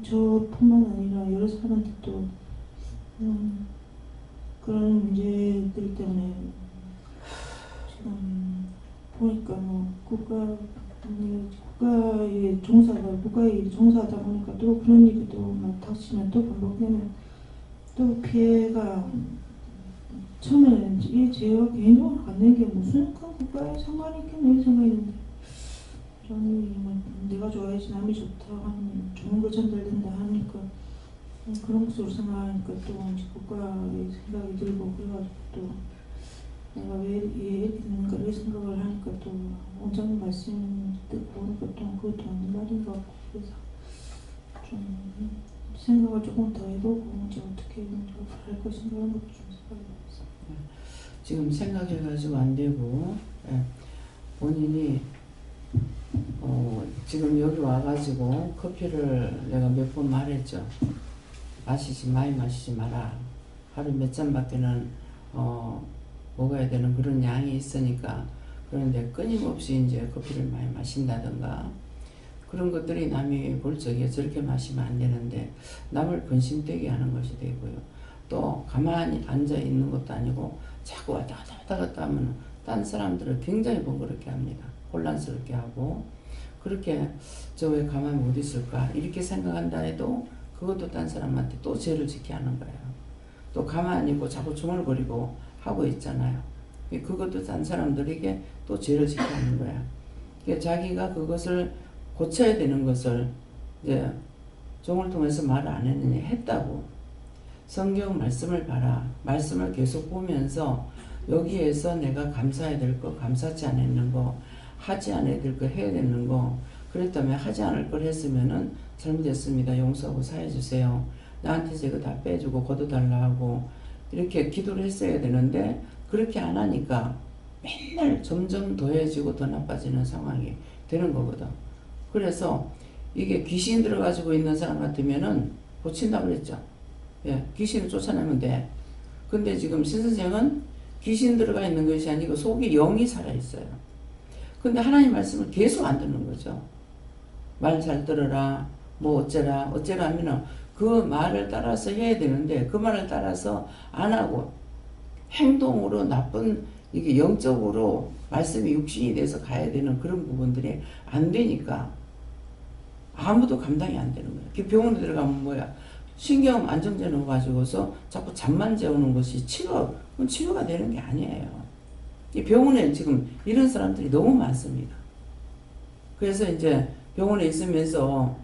저뿐만 아니라 여러 사람한테 또 그런 문제들 때문에 지금 보니까 국가에 종사하다 보니까 또 그런 일이 또 막 닥치면 또 반복되면 또 피해가 처음에는 이 죄와 개인적으로 갖는 게 무슨 큰 국가에 상관이 있겠나 이런 생각했는데 저는 내가 좋아야지 남이 좋다 하는 좋은 거 전달된다 하니까 그런 것으로 생각하니까 또 이제 국가의 생각이 들고 그래가지고 또 내가 왜 이렇게 되는가 이런 생각을 하니까 또 원장님 말씀 듣고 보니까 또 그것도 맞는 말인 것 같고 그래서 좀 생각을 조금 더 해보고 이제 어떻게 할 것인가 이런 것도 좀 생각이 나서 지금 생각해가지고 안 되고 본인이 지금 여기 와가지고 커피를 내가 몇 번 말했죠. 많이 마시지 마라. 하루 몇 잔밖에는 먹어야 되는 그런 양이 있으니까. 그런데 끊임없이 이제 커피를 많이 마신다든가 그런 것들이 남이 볼 적에 저렇게 마시면 안 되는데 남을 근심되게 하는 것이 되고요. 또 가만히 앉아 있는 것도 아니고 자꾸 왔다 갔다 하면 딴 사람들을 굉장히 번거롭게 합니다. 혼란스럽게 하고 그렇게 저 왜 가만히 못 있을까 이렇게 생각한다 해도 그것도 딴 사람한테 또 죄를 짓게 하는 거예요. 또 가만히 있고 자꾸 중얼거리고 하고 있잖아요. 그것도 딴 사람들에게 또 죄를 짓게 하는 거야. 자기가 그것을 고쳐야 되는 것을 이제 종을 통해서 말을 안 했느냐 했다고. 성경 말씀을 봐라. 말씀을 계속 보면서 여기에서 내가 감사해야 될 거, 감사치 않았는 거, 하지 않아야 될 거 해야 되는 거, 그랬다면 하지 않을 걸 했으면은 잘못했습니다. 용서하고 사해주세요. 나한테 제가 다 빼주고 걷어달라 하고 이렇게 기도를 했어야 되는데 그렇게 안 하니까 맨날 점점 더해지고 더 나빠지는 상황이 되는 거거든. 그래서 이게 귀신 들어가지고 있는 사람 같으면은 고친다고 그랬죠. 예, 귀신을 쫓아내면 돼. 근데 지금 신선생은 귀신 들어가 있는 것이 아니고 속에 영이 살아있어요. 근데 하나님 말씀을 계속 안 듣는 거죠. 말 잘 들어라, 뭐 어쩌라 하면은 그 말을 따라서 해야 되는데 그 말을 따라서 안 하고 행동으로 나쁜 이게 영적으로 말씀이 육신이 돼서 가야 되는 그런 부분들이 안 되니까 아무도 감당이 안 되는 거예요. 병원에 들어가면 뭐야? 신경 안정제 넣어가지고서 자꾸 잠만 재우는 것이 치료가 되는 게 아니에요. 이 병원에 지금 이런 사람들이 너무 많습니다. 그래서 이제 병원에 있으면서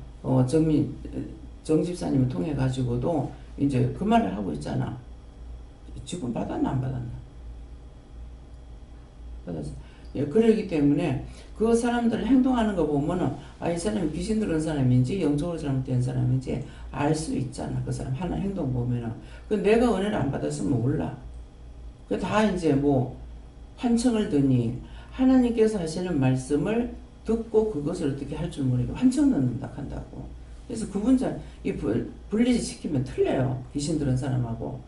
정 집사님을 통해 가지고도 이제 그 말을 하고 있잖아. 지금 받았나 안 받았나? 받았어. 예, 그러기 때문에 그 사람들 행동하는 거 보면은 이 사람이 귀신 들은 사람인지 영적으로 잘못된 사람인지 알 수 있잖아. 그 사람 하는 행동 보면은. 그 내가 은혜를 안 받았으면 몰라. 그 다 이제 뭐 환청을 드니 하나님께서 하시는 말씀을 듣고 그것을 어떻게 할 줄 모르게 환청 넣는다 한다고. 그래서 이 분리지 시키면 틀려요. 귀신 들은 사람하고.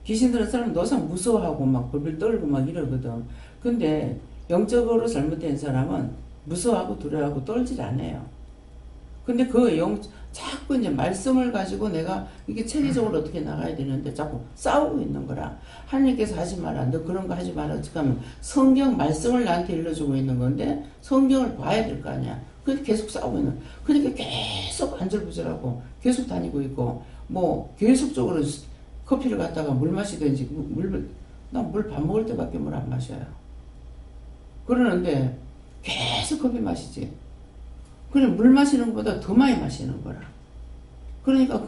귀신 들은 사람은 노상 무서워하고 막 벌벌 떨고 막 이러거든. 근데 영적으로 잘못된 사람은 무서워하고 두려워하고 떨질 않아요. 근데 자꾸 이제 말씀을 가지고 내가 이게 체계적으로 어떻게 나가야 되는데 자꾸 싸우고 있는 거라. 하나님께서 하지 마라. 너 그런 거 하지 마라. 어떻게 하면 성경 말씀을 나한테 일러주고 있는 건데 성경을 봐야 될 거 아니야. 그래서 계속 싸우고 있는. 그러니까 계속 안절부절하고 계속 다니고 있고 뭐 계속적으로 커피를 갖다가 물 마시든지 난 물 밥 먹을 때밖에 물 안 마셔요. 그러는데 계속 커피 마시지. 그래 물 마시는 것보다 더 많이 마시는 거라. 그러니까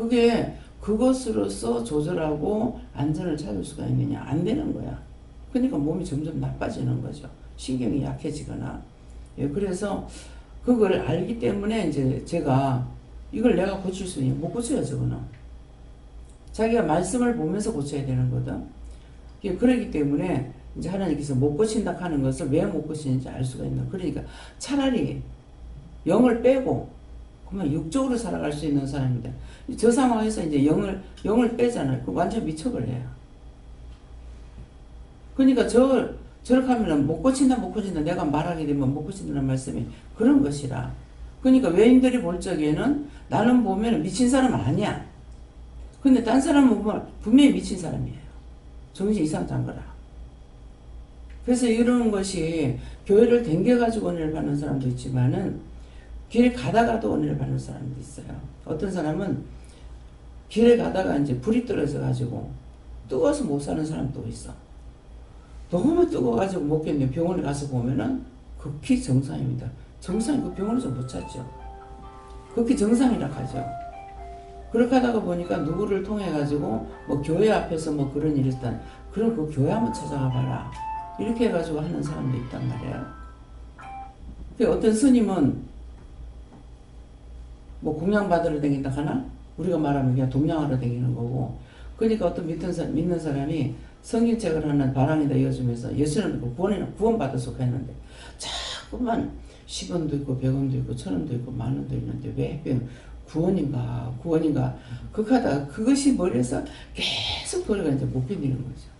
그것으로서 조절하고 안전을 찾을 수가 있느냐? 안 되는 거야. 그러니까 몸이 점점 나빠지는 거죠. 신경이 약해지거나. 예, 그래서 그걸 알기 때문에 이제 제가 이걸 내가 고칠 수 있냐? 못 고쳐요, 저거는. 자기가 말씀을 보면서 고쳐야 되는 거든. 예, 그러기 때문에 이제 하나님께서 못 고친다 하는 것을 왜 못 고치는지 알 수가 있는. 그러니까 차라리 영을 빼고 그러면 육적으로 살아갈 수 있는 사람입니다. 저 상황에서 이제 영을 빼잖아요. 그럼 완전 미쳐버려요. 그러니까 저렇게 하면은 못 고친다 내가 말하게 되면 못 고친다는 말씀이 그런 것이라. 그러니까 외인들이 볼 적에는 나는 보면 미친 사람 아니야. 근데 딴 사람은 보면 분명히 미친 사람이에요. 정신 이상 잔 거라. 그래서 이런 것이 교회를 댕겨가지고 은혜를 받는 사람도 있지만은 길에 가다가도 은혜를 받는 사람도 있어요. 어떤 사람은 길에 가다가 이제 불이 떨어져 가지고 뜨거워서 못 사는 사람도 있어. 너무 뜨거워가지고 못 견뎌. 병원에 가서 보면은 극히 정상입니다. 정상이 그 병원에서 못 찾죠. 극히 정상이라 하죠. 그렇게 하다가 보니까 누구를 통해 가지고 뭐 교회 앞에서 뭐 그런 일이 있다. 그럼 그 교회 한번 찾아가 봐라. 이렇게 해가지고 하는 사람도 있단 말이에요. 어떤 스님은 뭐 공양 받으러 다닌다 하나? 우리가 말하면 그냥 동양하러 다니는 거고. 그러니까 어떤 믿는 사람이 성경책을 하는 바람에다 이어주면서 예수는 구원받아 속했는데 자꾸만 10원도 있고 100원도 있고 1000원도 있고 10,000원도 있는데 왜 구원인가 그렇게 하다가 그것이 머리에서 계속 돌아가 이제 못 견디는 거죠.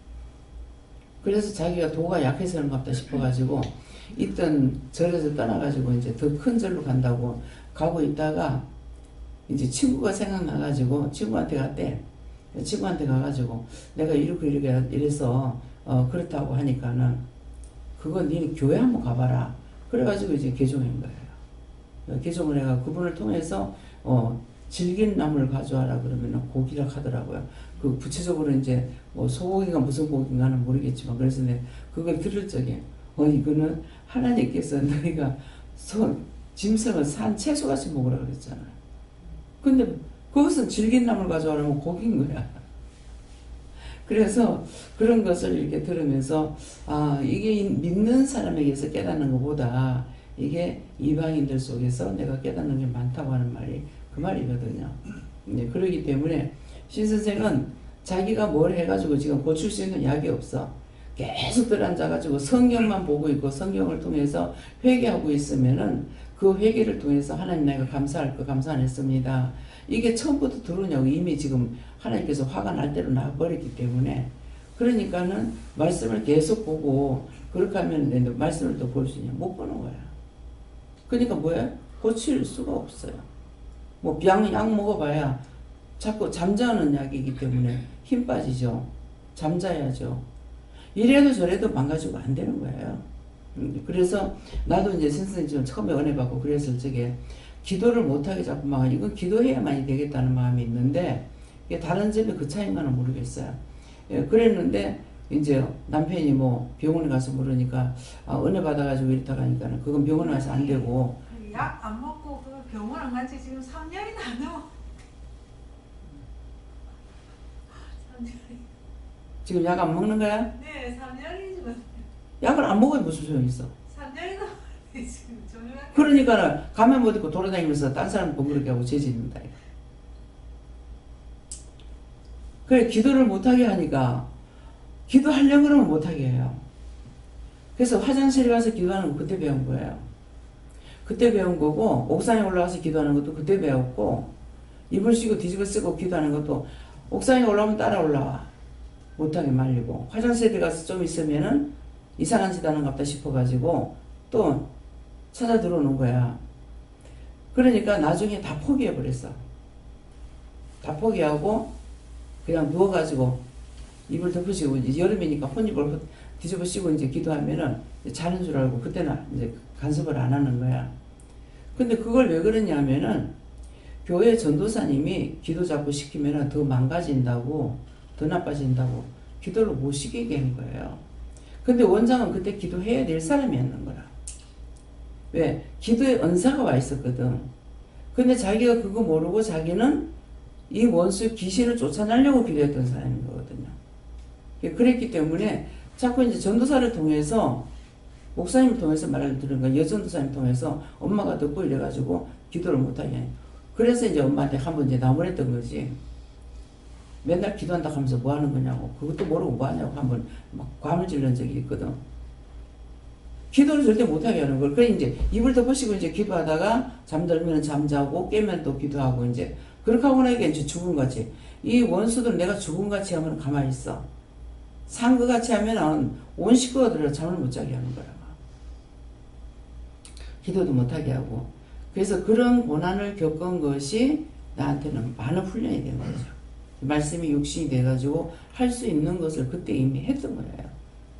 그래서 자기가 도가 약해서 그런가 보다 싶어가지고 있던 절에서 떠나가지고 이제 더 큰 절로 간다고 가고 있다가 이제 친구가 생각나가지고 친구한테 갔대. 친구한테 가가지고 내가 이렇게 이래서 그렇다고 하니까는 그건 니네 교회 한번 가봐라. 그래가지고 이제 개종한 거예요. 개종을 해가 그분을 통해서 질긴 나무를 가져와라 그러면 고기라 하더라고요. 그 구체적으로 이제 뭐 소고기가 무슨 고기인가는 모르겠지만 그래서 내가 그걸 들을 적에 이거는 하나님께서 너희가 짐승을 산 채소같이 먹으라 그랬잖아요. 근데 그것은 질긴 나무를 가져와라면 고기인 거야. 그래서 그런 것을 이렇게 들으면서 이게 믿는 사람에게서 깨닫는 것보다 이게 이방인들 속에서 내가 깨닫는 게 많다고 하는 말이 그 말이거든요. 네, 그렇기 때문에 신선생은 자기가 뭘 해가지고 지금 고칠 수 있는 약이 없어. 계속 들어앉아가지고 성경만 보고 있고 성경을 통해서 회개하고 있으면은 그 회개를 통해서 하나님 내가 감사할 거 감사 안 했습니다. 이게 처음부터 들어오냐고 이미 지금 하나님께서 화가 날 대로 나버렸기 때문에 그러니까는 말씀을 계속 보고 그렇게 하면 말씀을 또 볼 수 있냐? 못 보는 거야. 그러니까 뭐야? 고칠 수가 없어요. 뭐 약 먹어봐야 자꾸 잠자는 약이기 때문에 힘 빠지죠. 잠자야죠. 이래도 저래도 망가지고 안 되는 거예요. 그래서 나도 이제 선생님 지금 처음에 은혜 받고 그래서 저게 기도를 못하게 자꾸 막 이건 기도해야만이 되겠다는 마음이 있는데 이게 다른 집에 그 차이인가는 모르겠어요. 예, 그랬는데 이제 남편이 뭐 병원에 가서 물으니까 은혜 받아가지고 이렇다 가니까는 그건 병원에 가서 안 되고 약 안 먹고 그 병원 안 간지 지금 3년이나 넘어. 3년이. 지금 약 안 먹는 거야? 네, 3년이지만. 약을 안 먹어야 무슨 소용이 있어? 3년이 넘어 지금 조용하게. 그러니까는 가면 못 입고 돌아다니면서 딴 사람 번거롭게 하고 죄질입니다. 그래 기도를 못하게 하니까 기도하려고 그러면 못하게 해요. 그래서 화장실에 가서 기도하는 거 그때 배운 거예요. 그때 배운 거고 옥상에 올라가서 기도하는 것도 그때 배웠고 이불 씌고 뒤집어 쓰고 기도하는 것도 옥상에 올라오면 따라 올라와. 못하게 말리고 화장실에 가서 좀 있으면은 이상한 짓 하는 것 같다 싶어가지고 또 찾아 들어오는 거야. 그러니까 나중에 다 포기해버렸어. 다 포기하고 그냥 누워가지고 이불 덮으시고 이제 여름이니까 혼이불 뒤집어 씌고 이제 기도하면은 자는 줄 알고 그때는 이제 간섭을 안 하는 거야. 근데 그걸 왜 그러냐면은 교회 전도사님이 기도 자꾸 시키면은 더 망가진다고 더 나빠진다고 기도를 못 시키게 한 거예요. 근데 원장은 그때 기도해야 될 사람이었는 거라. 왜? 기도에 은사가 와 있었거든. 근데 자기가 그거 모르고 자기는 이 원수 귀신을 쫓아내려고 기도했던 사람인 거거든요. 그랬기 때문에 자꾸 이제 전도사를 통해서 목사님을 통해서 말을 들은 거야. 여전도사님 통해서 엄마가 듣고 이래가지고 기도를 못하게 해. 그래서 이제 엄마한테 한번 이제 나무랬던 거지. 맨날 기도한다 하면서 뭐 하는 거냐고. 그것도 모르고 뭐 하냐고 한번 막 괌을 질른 적이 있거든. 기도를 절대 못하게 하는 걸. 그래 이제 입을 덮으시고 이제 기도하다가 잠들면 잠자고 깨면 또 기도하고 이제 그렇게 하고 나니까 이제 죽은 거지. 이 원수들 내가 죽은 같이 하면 가만히 있어. 산 것 같이 하면은 온 식구가 들어 잠을 못 자게 하는 거야. 기도도 못하게 하고. 그래서 그런 고난을 겪은 것이 나한테는 많은 훈련이 된 거죠. 말씀이 육신이 돼가지고 할 수 있는 것을 그때 이미 했던 거예요.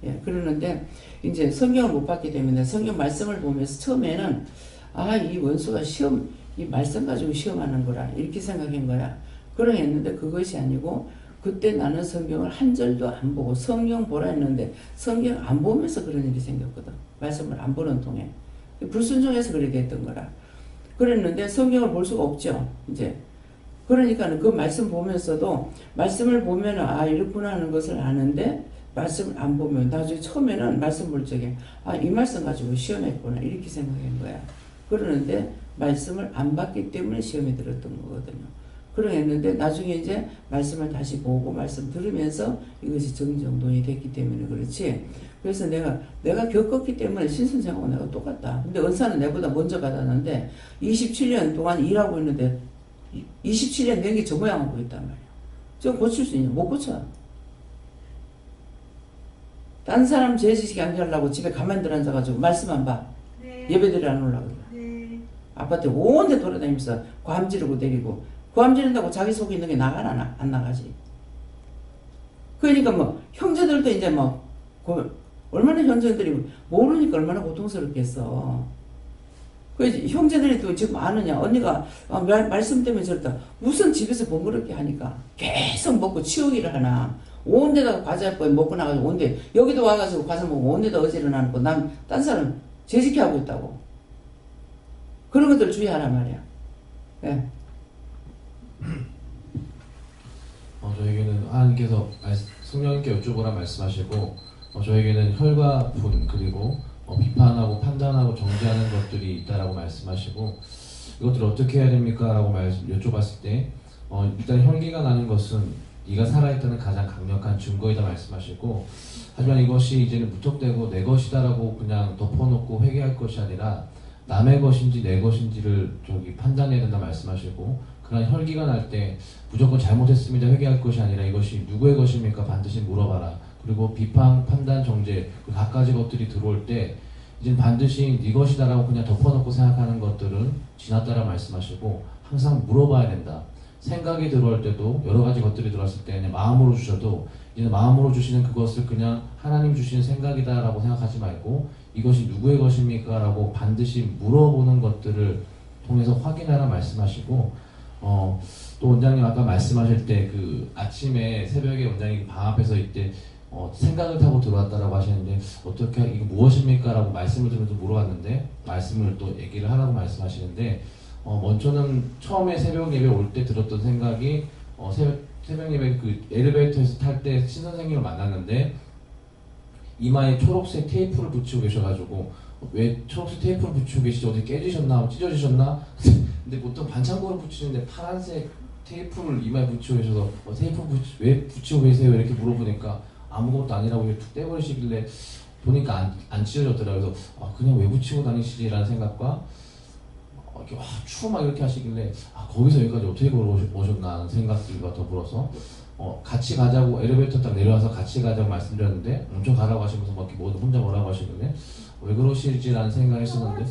예, 그러는데 이제 성경을 못 봤기 때문에 성경 말씀을 보면서 처음에는 이 원수가 이 말씀 가지고 시험하는 거라 이렇게 생각한 거야. 그러했는데 그것이 아니고 그때 나는 성경을 한 절도 안 보고 성경 보라 했는데 성경 안 보면서 그런 일이 생겼거든. 말씀을 안 보는 통에. 불순종해서 그렇게 했던 거라. 그랬는데 성경을 볼 수가 없죠. 이제. 그러니까 그 말씀 보면서도 말씀을 보면 이렇구나 하는 것을 아는데 말씀을 안 보면 나중에 처음에는 말씀 볼 적에 이 말씀 가지고 시험했구나 이렇게 생각한 거야. 그러는데 말씀을 안 봤기 때문에 시험에 들었던 거거든요. 그러했는데 나중에 이제 말씀을 다시 보고 말씀 들으면서 이것이 정정돈이 됐기 때문에 그렇지. 그래서 내가 겪었기 때문에 신선생하고 내가 똑같다. 근데 은사는 내보다 먼저 받았는데 27년 동안 일하고 있는데 27년 된 게 저 모양하고 있단 말이야. 좀 고칠 수 있냐? 못 고쳐. 딴 사람 죄지식이 안 하려고 집에 가만히 들어앉아가지고 말씀 안 봐. 네. 예배드리 안 올라가. 네. 아파트에 온 데 돌아다니면서 고함 지르고 내리고 고함 지른다고 자기 속에 있는 게 나가나 안 나가지. 그러니까 뭐 형제들도 이제 뭐 얼마나 형제들이 모르니까 얼마나 고통스럽겠어. 그 형제들이 또 지금 아느냐. 언니가 말씀 때문에 저랬다. 무슨 집에서 번거롭게 하니까 계속 먹고 치우기를 하나. 온 데다가 과자 먹고 나가지고 온 데 여기도 와가지고 과자 먹고 온 데다 어지를 하고 난 딴 사람 재직해 하고 있다고. 그런 것들 주의하란 말이야. 예. 저에게는 하나님께서 성령님께 여쭈보라 말씀하시고 저에게는 혈과 분 그리고 비판하고 판단하고 정죄하는 것들이 있다라고 말씀하시고 이것들을 어떻게 해야 됩니까? 라고 여쭤봤을 때 일단 혈기가 나는 것은 네가 살아있다는 가장 강력한 증거이다 말씀하시고 하지만 이것이 이제는 무턱대고 내 것이다 라고 그냥 덮어놓고 회개할 것이 아니라 남의 것인지 내 것인지를 판단해야 된다 말씀하시고 그러나 혈기가 날 때 무조건 잘못했습니다 회개할 것이 아니라 이것이 누구의 것입니까? 반드시 물어봐라. 그리고 비판, 판단, 정죄 그 갖가지 것들이 들어올 때 이제 반드시 네 것이다 라고 그냥 덮어놓고 생각하는 것들은 지났다라 말씀하시고 항상 물어봐야 된다. 생각이 들어올 때도 여러 가지 것들이 들어왔을 때 그냥 마음으로 주셔도 이제 마음으로 주시는 그것을 그냥 하나님 주시는 생각이다 라고 생각하지 말고 이것이 누구의 것입니까? 라고 반드시 물어보는 것들을 통해서 확인하라 말씀하시고 또 원장님 아까 말씀하실 때 그 아침에 새벽에 원장님 방 앞에서 이때 생각을 타고 들어왔다라고 하시는데 어떻게 이게 무엇입니까? 라고 말씀을 들으면서 물어봤는데 말씀을 또 얘기를 하라고 말씀하시는데 먼저는 처음에 새벽 예배 올 때 들었던 생각이 새벽 예배 그 엘리베이터에서 탈 때 신선생님을 만났는데 이마에 초록색 테이프를 붙이고 계셔가지고 왜 초록색 테이프를 붙이고 계시지? 어디 깨지셨나? 찢어지셨나? 근데 보통 반창고를 붙이는데 파란색 테이프를 이마에 붙이고 계셔서 테이프 왜 붙이고 계세요? 이렇게 물어보니까 아무것도 아니라고 툭 떼버리시길래 보니까 안 찢어졌더라고요. 그래서 그냥 왜 붙이고 다니시지라는 생각과 이렇게 추워 막 이렇게 하시길래 거기서 여기까지 어떻게 걸어오셨나 하는 생각들과 더불어서 같이 가자고 엘리베이터 딱 내려와서 같이 가자고 말씀드렸는데 엄청 가라고 하시면서 막 이렇게 혼자 뭐라고 하시길래 왜 그러실지라는 생각을 했었는데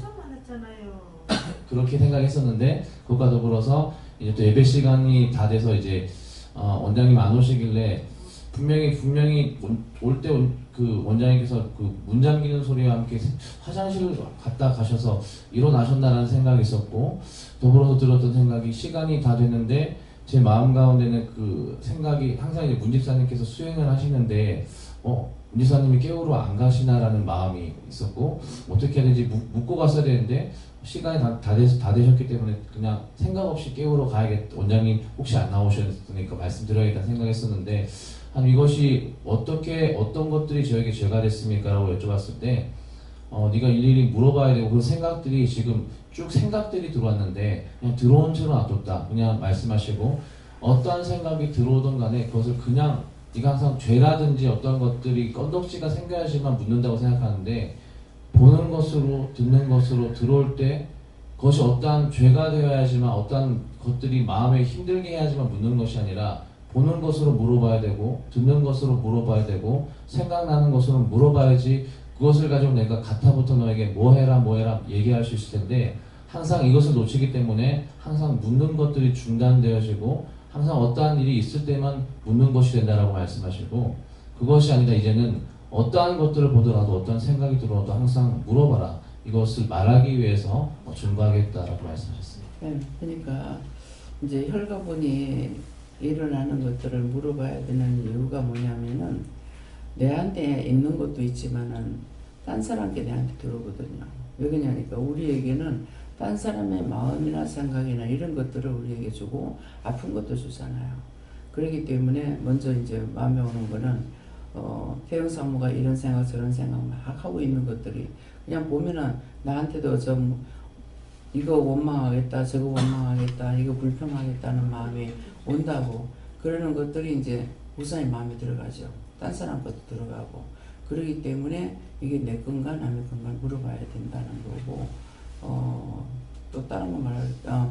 그렇게 생각했었는데 그것과 더불어서 이제 또 예배 시간이 다 돼서 이제 원장님 안 오시길래 분명히 올 때 그 원장님께서 그 문 잠기는 소리와 함께 화장실을 갔다 가셔서 일어나셨나라는 생각이 있었고 더불어서 들었던 생각이 시간이 다 됐는데 제 마음 가운데는 그 생각이 항상 이제 문집사님께서 수행을 하시는데 문집사님이 깨우러 안 가시나라는 마음이 있었고 어떻게 해야 되는지 묻고 갔어야 되는데 시간이 다 되셨기 때문에 그냥 생각 없이 깨우러 가야겠다. 원장님 혹시 안 나오셨으니까 말씀드려야겠다 생각했었는데 이것이 어떤 것들이 저에게 죄가 됐습니까? 라고 여쭤봤을 때 네가 일일이 물어봐야 되고 그런 생각들이 지금 쭉 생각들이 들어왔는데 그냥 들어온 채로 놔뒀다. 그냥 말씀하시고 어떠한 생각이 들어오든 간에 그것을 그냥 네가 항상 죄라든지 어떤 것들이 건덕지가 생겨야지만 묻는다고 생각하는데 보는 것으로 듣는 것으로 들어올 때 그것이 어떠한 죄가 되어야지만 어떠한 것들이 마음에 힘들게 해야지만 묻는 것이 아니라 보는 것으로 물어봐야 되고 듣는 것으로 물어봐야 되고 생각나는 것으로 물어봐야지 그것을 가지고 내가 가타부터 너에게 뭐 해라 얘기할 수 있을 텐데 항상 이것을 놓치기 때문에 항상 묻는 것들이 중단되어지고 항상 어떠한 일이 있을 때만 묻는 것이 된다라고 말씀하시고 그것이 아니라 이제는 어떠한 것들을 보더라도 어떠한 생각이 들어도 항상 물어봐라. 이것을 말하기 위해서 증거하겠다라고 말씀하셨습니다. 네, 그러니까 이제 혈가분이 일어나는 것들을 물어봐야 되는 이유가 뭐냐면은 내한테 있는 것도 있지만은 딴 사람께 내한테 들어오거든요. 왜 그러냐니까 우리에게는 딴 사람의 마음이나 생각이나 이런 것들을 우리에게 주고 아픈 것도 주잖아요. 그렇기 때문에 먼저 이제 마음에 오는 거는 태영 사모가 이런 생각 저런 생각 막 하고 있는 것들이 그냥 보면은 나한테도 좀 이거 원망하겠다 저거 원망하겠다 이거 불평하겠다는 마음이 온다고 그러는 것들이 이제 우선이 마음에 들어가죠. 딴 사람 것도 들어가고 그러기 때문에 이게 내 건가 남의 건가 물어봐야 된다는 거고 또 다른 거 말할까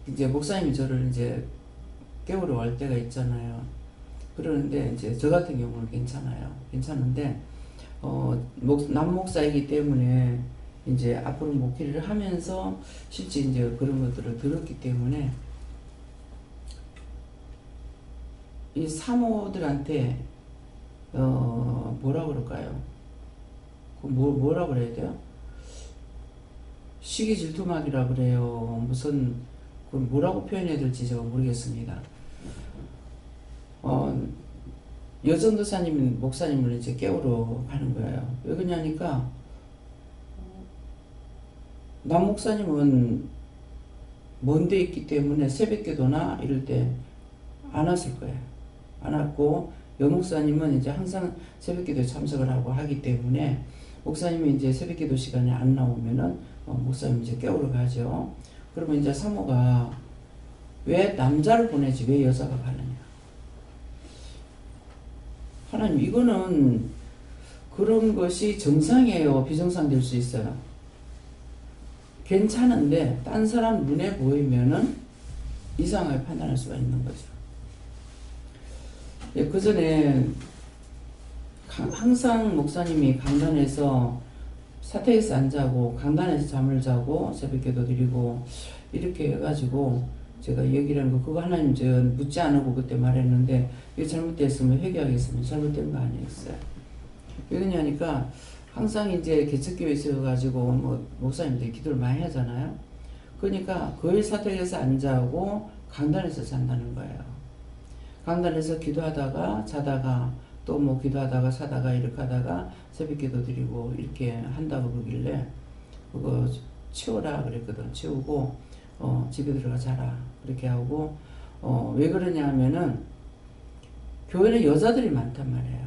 이제 목사님이 저를 이제 깨우러 올 때가 있잖아요. 그러는데 이제 저 같은 경우는 괜찮아요. 괜찮은데 남 목사이기 때문에 이제 앞으로 목회를 하면서 실제 이제 그런 것들을 들었기 때문에 이 사모들한테 뭐라 그럴까요? 뭐라 그래야 돼요? 시기 질투막이라 그래요. 무슨 뭐라고 표현해야 될지 제가 모르겠습니다. 여전도사님 목사님을 이제 깨우러 가는 거예요. 왜 그러냐니까 남 목사님은 먼 데 있기 때문에 새벽기도나 이럴 때 안 왔을 거예요. 안 왔고 여 목사님은 이제 항상 새벽기도에 참석을 하고 하기 때문에 목사님이 이제 새벽기도 시간에 안 나오면은 목사님 이제 깨우러 가죠. 그러면 이제 사모가 왜 남자를 보내지 왜 여자가 가느냐? 하나님 이거는 그런 것이 정상이에요. 비정상 될 수 있어요. 괜찮은데 딴 사람 눈에 보이면은 이상하게 판단할 수가 있는 거죠. 그 전에 항상 목사님이 강단에서 사택에서 안 자고 강단에서 잠을 자고 새벽기도 드리고 이렇게 해가지고 제가 얘기를 한 거 그거 하나님 저 묻지 않고 그때 말했는데 이게 잘못됐으면 회개하겠으면 잘못된 거 아니었어요. 왜 그러냐니까 항상 이제 개척교회에 있어가지고 뭐 목사님들이 기도를 많이 하잖아요. 그러니까 거의 사택에서 안 자고 강단에서 잔다는 거예요. 강단에서 기도하다가 자다가 또 뭐 기도하다가 자다가 이렇게 하다가 새벽기도 드리고 이렇게 한다고 그러길래 그거 치워라 그랬거든. 치우고 집에 들어가 자라 그렇게 하고 왜 그러냐 하면은 교회는 여자들이 많단 말이에요.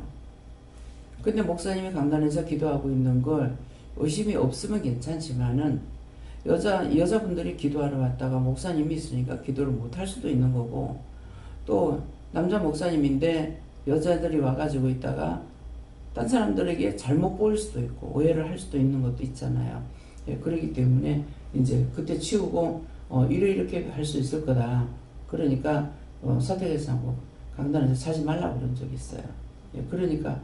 근데 목사님이 강단에서 기도하고 있는 걸 의심이 없으면 괜찮지만은 여자분들이 기도하러 왔다가 목사님이 있으니까 기도를 못 할 수도 있는 거고 또 남자 목사님인데 여자들이 와가지고 있다가 딴 사람들에게 잘못 보일 수도 있고 오해를 할 수도 있는 것도 있잖아요. 예, 그렇기 때문에 이제 그때 치우고 이렇게 할 수 있을 거다. 그러니까 사택에서 하고 강단에서 자지 말라고 그런 적이 있어요. 예, 그러니까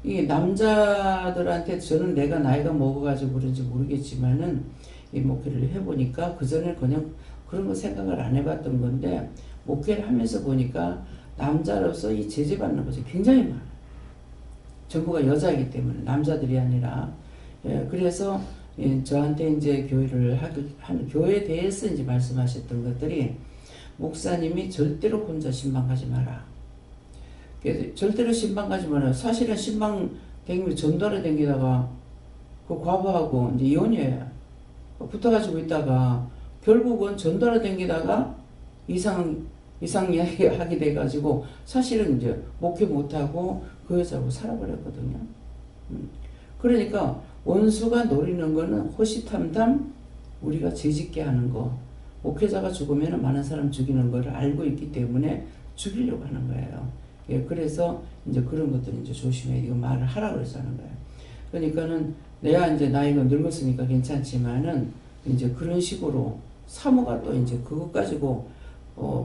이게 남자들한테 저는 내가 나이가 먹어가지고 그런지 모르겠지만은 이 목회를 해보니까 그전에 그냥 그런 거 생각을 안 해봤던 건데 목회를 하면서 보니까 남자로서 이 제재받는 것이 굉장히 많아요. 전부가 여자이기 때문에 남자들이 아니라 예, 그래서 저한테 이제 교회를 한 교회에 대해서 이제 말씀하셨던 것들이 목사님이 절대로 혼자 신방 가지 마라. 절대로 신방 가지 마라. 사실은 신방 댕기면 전도를 댕기다가 그 과부하고 이제 이혼이에요. 붙어가지고 있다가 결국은 전도를 댕기다가 이상 이야기 하게 돼가지고 사실은 이제 목회 못하고 그 여자하고 살아버렸거든요. 그러니까 원수가 노리는 거는 호시탐탐 우리가 죄짓게 하는 거. 목회자가 죽으면 많은 사람 죽이는 거를 알고 있기 때문에 죽이려고 하는 거예요. 예, 그래서 이제 그런 것들은 이제 조심해. 이거 말을 하라고 해서 하는 거예요. 그러니까는 내가 이제 나이가 늙었으니까 괜찮지만은 이제 그런 식으로 사모가 또 이제 그것 가지고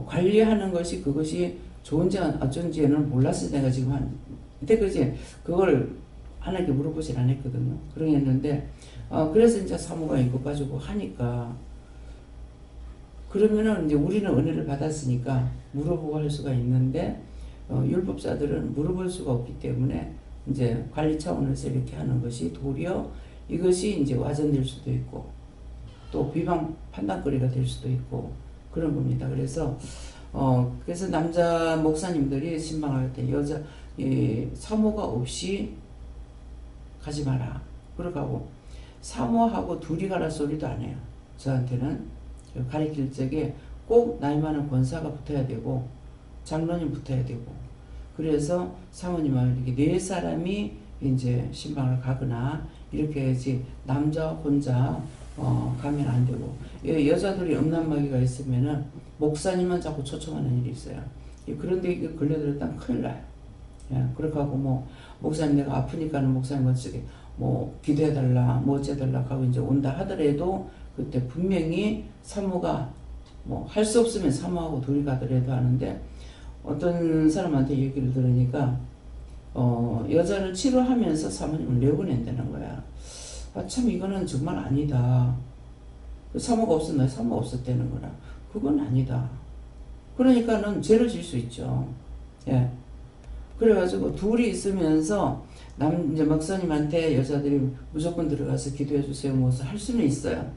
관리하는 것이 그것이 좋은지 어쩐지는 몰랐을 때가 지금 이때 그지 그걸 하나님께 물어보질 않았거든요. 그러겠는데 그래서 이제 사모가 이거 가지고 하니까 그러면은 이제 우리는 은혜를 받았으니까 물어보고 할 수가 있는데 율법자들은 물어볼 수가 없기 때문에 이제 관리 차원에서 이렇게 하는 것이 도리어 이것이 이제 와전될 수도 있고 또 비방 판단거리가 될 수도 있고 그런 겁니다. 그래서 그래서 남자 목사님들이 신방할 때 사모가 없이 가지 마라. 그러고 사모하고 둘이 가라 소리도 안 해요. 저한테는 가르칠 적에 꼭 나이 많은 권사가 붙어야 되고 장로님 붙어야 되고 그래서 사모님하고 이렇게 네 사람이 이제 신방을 가거나 이렇게 해야지 남자 혼자 가면 안 되고 여자들이 음란마귀가 있으면은 목사님만 자꾸 초청하는 일이 있어요. 그런데 이게 걸려들었다면 큰일 나요. 예, 그렇게 하고 뭐 목사님 내가 아프니까는 목사님 어떻게 뭐 기도해달라 뭐 어째달라 하고 이제 온다 하더라도 그때 분명히 사모가 뭐 할 수 없으면 사모하고 둘이 가더라도 하는데 어떤 사람한테 얘기를 들으니까 여자를 치료하면서 사모님을 내보낸다는 거야. 아, 참 이거는 정말 아니다. 사모가 없었나? 사모가 없었다는 거라. 그건 아니다. 그러니까는 죄를 질 수 있죠. 예. 그래가지고 둘이 있으면서 이제 목사님한테 여자들이 무조건 들어가서 기도해 주세요. 무엇을 할 수는 있어요.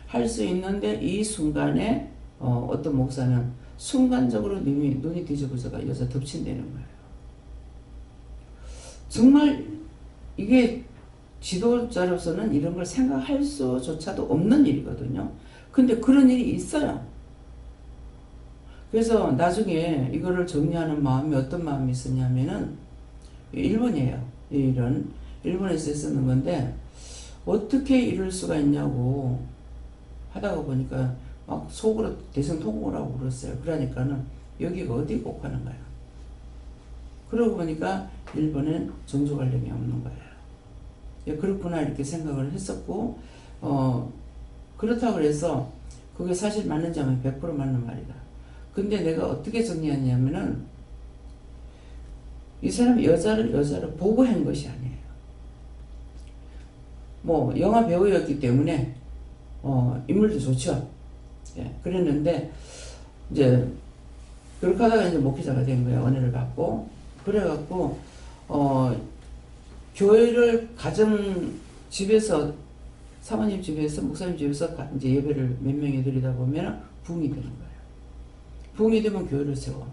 할 수 있는데 이 순간에 어떤 목사는 순간적으로 눈이 뒤집어져가 여자 덮친다는 거예요. 정말 이게 지도자로서는 이런 걸 생각할 수조차도 없는 일이거든요. 근데 그런 일이 있어요. 그래서 나중에 이거를 정리하는 마음이 어떤 마음이 있었냐면은 일본이에요. 이 일은 일본에서 쓰는 건데 어떻게 이럴 수가 있냐고 하다가 보니까 막 속으로 대성통곡을 하고 그랬어요. 그러니까는 여기가 어디고 하는 거예요. 그러고 보니까 일본엔 종교관념이 없는 거예요. 예, 그렇구나 이렇게 생각을 했었고 그렇다고 해서 그게 사실 맞는지 하면 100% 맞는 말이다. 근데 내가 어떻게 정리했냐면은 이 사람이 여자를 보고 한 것이 아니에요. 뭐 영화 배우였기 때문에 인물도 좋죠. 예, 그랬는데 이제 그렇게 하다가 이제 목회자가 된 거예요. 은혜를 받고 그래갖고 교회를 집에서 사모님 집에서 목사님 집에서 이제 예배를 몇 명이 드리다 보면 부흥이 되는 거예요. 부흥이 되면 교회를 세워.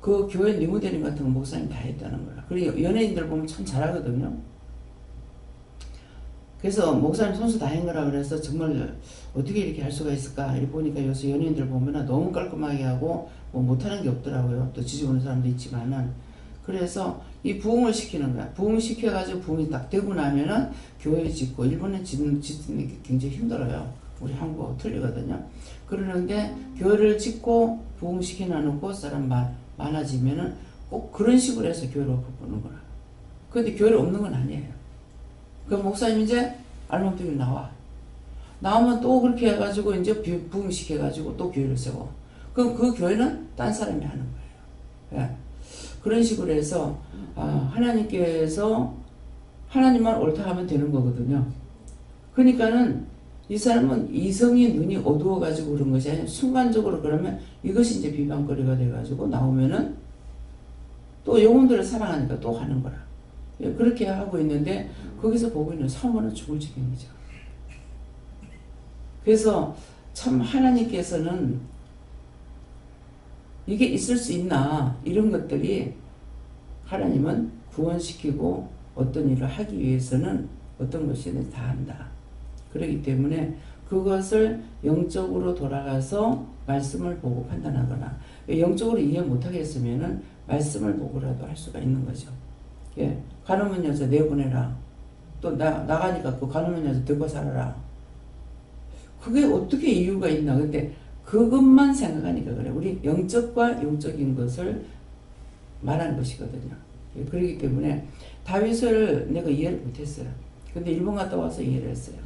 그 교회 리모델링 같은 거 목사님 다 했다는 거야. 그리고 연예인들 보면 참 잘하거든요. 그래서 목사님 손수 다 한 거라 그래서 정말 어떻게 이렇게 할 수가 있을까? 이렇게 보니까 요새 연예인들 보면 너무 깔끔하게 하고 뭐 못하는 게 없더라고요. 또 지지보는 사람도 있지만은. 그래서 이 부흥을 시키는 거야. 부흥 시켜가지고 부흥이 딱 되고 나면은 교회 짓고 일본에 짓는 게 굉장히 힘들어요. 우리 한국하고 틀리거든요. 그러는데 교회를 짓고 부흥 시켜놓고 사람 많아지면은 꼭 그런 식으로 해서 교회로 바꾸는 거라. 근데 교회를 없는 건 아니에요. 그 목사님 이제 알몸뚱이 나오면 또 그렇게 해가지고 이제 부흥 시켜가지고 또 교회를 세워. 그럼 그 교회는 딴 사람이 하는 거예요. 예. 그런 식으로 해서 하나님께서 하나님만 옳다 하면 되는 거거든요. 그러니까는 이 사람은 이성의 눈이 어두워가지고 그런 것이 아니라 순간적으로 그러면 이것이 이제 비방거리가 돼가지고 나오면은 또 영혼들을 사랑하니까 또 하는 거라. 예, 그렇게 하고 있는데 거기서 보고 있는 사모는 죽을 지경이죠. 그래서 참 하나님께서는 이게 있을 수 있나 이런 것들이 하나님은 구원시키고 어떤 일을 하기 위해서는 어떤 것이든 다 한다. 그렇기 때문에 그것을 영적으로 돌아가서 말씀을 보고 판단하거나 영적으로 이해 못하겠으면은 말씀을 보고라도 할 수가 있는 거죠. 예, 가늠한 여자 내보내라. 또 나가니까 그 가늠한 여자 들고 살아라. 그게 어떻게 이유가 있나. 근데 그것만 생각하니까 그래. 우리 영적과 영적인 것을 말하는 것이거든요. 예, 그렇기 때문에 다윗을 내가 이해를 못했어요. 근데 일본 갔다 와서 이해를 했어요.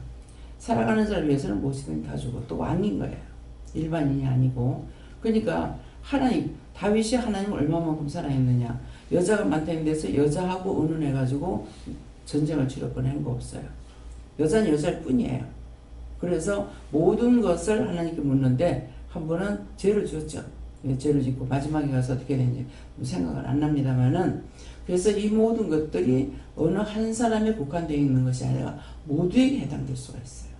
살아가는 자를 위해서는 무엇이든 다 주고 또 왕인 거예요. 일반인이 아니고. 그러니까 다윗이 하나님을 얼마만큼 사랑했느냐. 여자가 많다는 데서 여자하고 의논해가지고 전쟁을 치렀거나 한 거 없어요. 여자는 여자일 뿐이에요. 그래서 모든 것을 하나님께 묻는데 한 번은 죄를 지었죠. 죄를 짓고 마지막에 가서 어떻게 되는지 생각은 안 납니다만은 그래서 이 모든 것들이 어느 한 사람에 국한되어 있는 것이 아니라 모두에게 해당될 수가 있어요.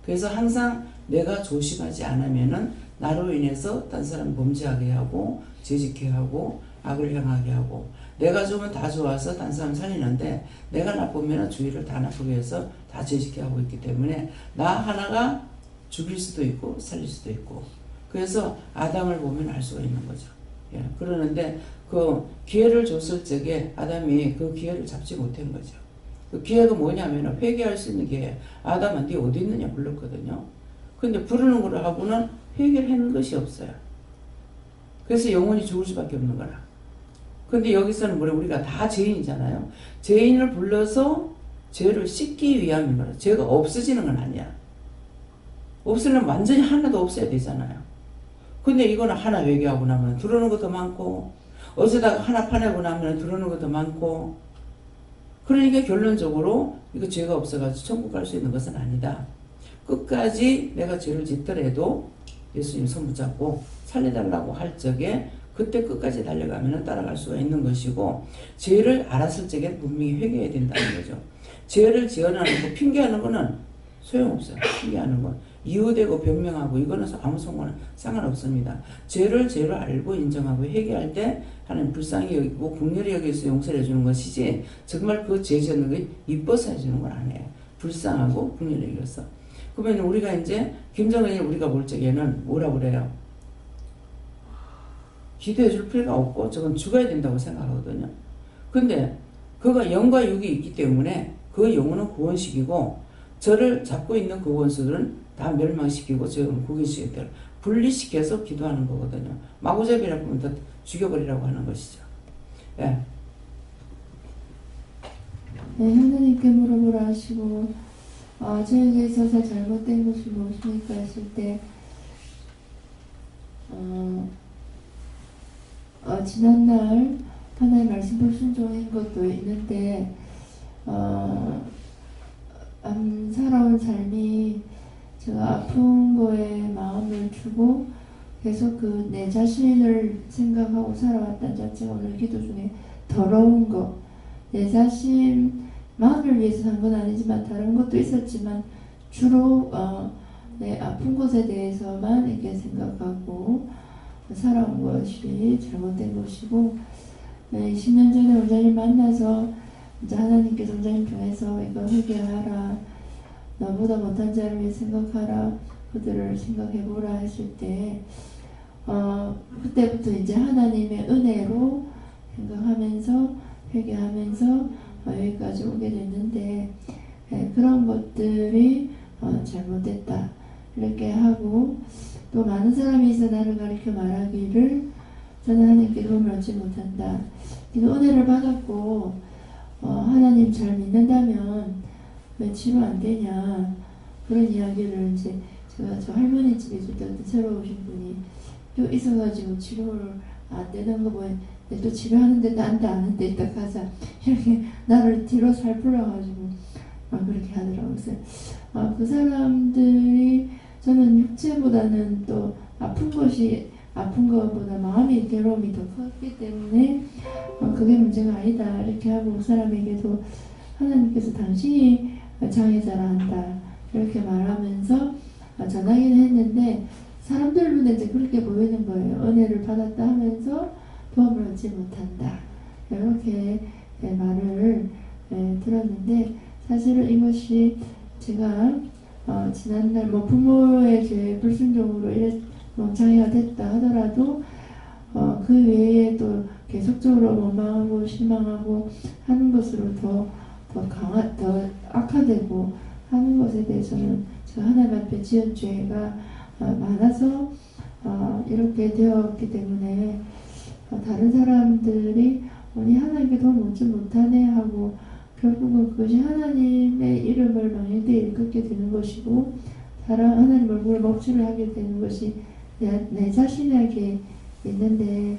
그래서 항상 내가 조심하지 않으면은 나로 인해서 딴 사람 범죄하게 하고 죄짓게 하고 악을 향하게 하고 내가 좋으면 다 좋아서 딴 사람 살리는데 내가 나쁘면 주위를 다 나쁘게 해서 다 죄짓게 하고 있기 때문에 나 하나가 죽일 수도 있고 살릴 수도 있고 그래서 아담을 보면 알 수가 있는 거죠. 예, 그러는데 그 기회를 줬을 적에 아담이 그 기회를 잡지 못한 거죠. 그 기회가 뭐냐면 회개할 수 있는 기회. 아담아 네 어디 있느냐 불렀거든요. 근데 부르는 거를 하고는 회개를 하는 것이 없어요. 그래서 영원히 죽을 수밖에 없는 거라. 근데 여기서는 뭐래 우리가 다 죄인이잖아요. 죄인을 불러서 죄를 씻기 위함인 거라. 죄가 없어지는 건 아니야. 없으려면 완전히 하나도 없어야 되잖아요. 근데 이거는 하나 회개하고 나면 들어오는 것도 많고 어쩌다가 하나 파내고 나면 들어오는 것도 많고 그러니까 결론적으로 이거 죄가 없어가지고 천국 갈 수 있는 것은 아니다. 끝까지 내가 죄를 짓더라도 예수님 손 붙잡고 살려달라고 할 적에 그때 끝까지 달려가면 따라갈 수가 있는 것이고, 죄를 알았을 적에 분명히 회개해야 된다는 거죠. 죄를 지어내고 핑계하는 거는 소용없어요. 핑계하는 건 이유되고 변명하고 이거는 아무 상관없습니다. 죄를 죄로 알고 인정하고 회개할 때 하나님 불쌍히 여기고 긍휼히 여기서 용서를 해주는 것이지, 정말 그 죄 짓는 거 이뻐서 해주는 건 아니에요. 불쌍하고 긍휼히 여기서. 그러면 우리가 이제 김정은이 우리가 볼 적에는 뭐라 그래요? 기도해 줄 필요가 없고 저건 죽어야 된다고 생각하거든요. 근데 그가 영과 육이 있기 때문에 그 영혼은 구원시키고, 저를 잡고 있는 그 원수들은 다 멸망시키고 저는 구원시키고 분리시켜서 기도하는 거거든요. 마구잡이라고 하면 다 죽여버리라고 하는 것이죠. 예. 네, 하나님께 물어보라 하시고, 저에게 있어서 잘못된 것이 무엇입니까 했을 때, 지난날 하나님 말씀 불순종인 것도 있는데, 살아온 삶이 제가 아픈 거에 마음을 주고 계속 그 내 자신을 생각하고 살아왔다는 자체가 오늘 기도 중에 더러운 거, 내 자신만을 위해서 산 건 아니지만 다른 것도 있었지만 주로 내 아픈 것에 대해서만 이렇게 생각하고 살아온 것이 잘못된 것이고, 20년 전에 원장님 만나서 이제 하나님께서 원장님 통해서 이거 회개하라, 너보다 못한 자를 위해 생각하라, 그들을 생각해보라 했을 때 그때부터 이제 하나님의 은혜로 생각하면서 회개하면서 여기까지 오게 됐는데, 그런 것들이 잘못됐다 이렇게 하고, 또 많은 사람이 있어 나를 가리켜 말하기를 저는 하나님께 도움을 얻지 못한다. 이거 은혜를 받았고 하나님 잘 믿는다면 왜 치료 안 되냐, 그런 이야기를 이제 제가 저 할머니 집에 있을 때 새로 오신 분이 또 있어가지고 치료를 안 되는 거 보니 또 치료하는데 난데 아는데 있다 가자 이렇게 나를 뒤로 살풀어가지고 그렇게 하더라고요. 그래서 그 사람들이, 저는 육체보다는 또 아픈 것보다 마음의 괴로움이 더 컸기 때문에 그게 문제가 아니다 이렇게 하고, 그 사람에게도 하나님께서 당신이 장애자라 한다 이렇게 말하면서 전하긴 했는데, 사람들 눈에 이제 그렇게 보이는 거예요. 은혜를 받았다 하면서 도움을 얻지 못한다 이렇게 말을 들었는데, 사실은 이것이 제가 지난날 부모의 죄 불순종으로 장애가 됐다 하더라도 그 외에 또 계속적으로 원망하고 실망하고 하는 것으로 더 악화되고 하는 것에 대해서는 제가 하나님 앞에 지은 죄가 많아서 이렇게 되었기 때문에 다른 사람들이 하나님께 도움 얻지 못하네 하고 결국은 그것이 하나님의 이름을 망령되이 일컫게 되는 것이고, 하나님 얼굴을 먹칠을 하게 되는 것이 내 자신에게 있는데,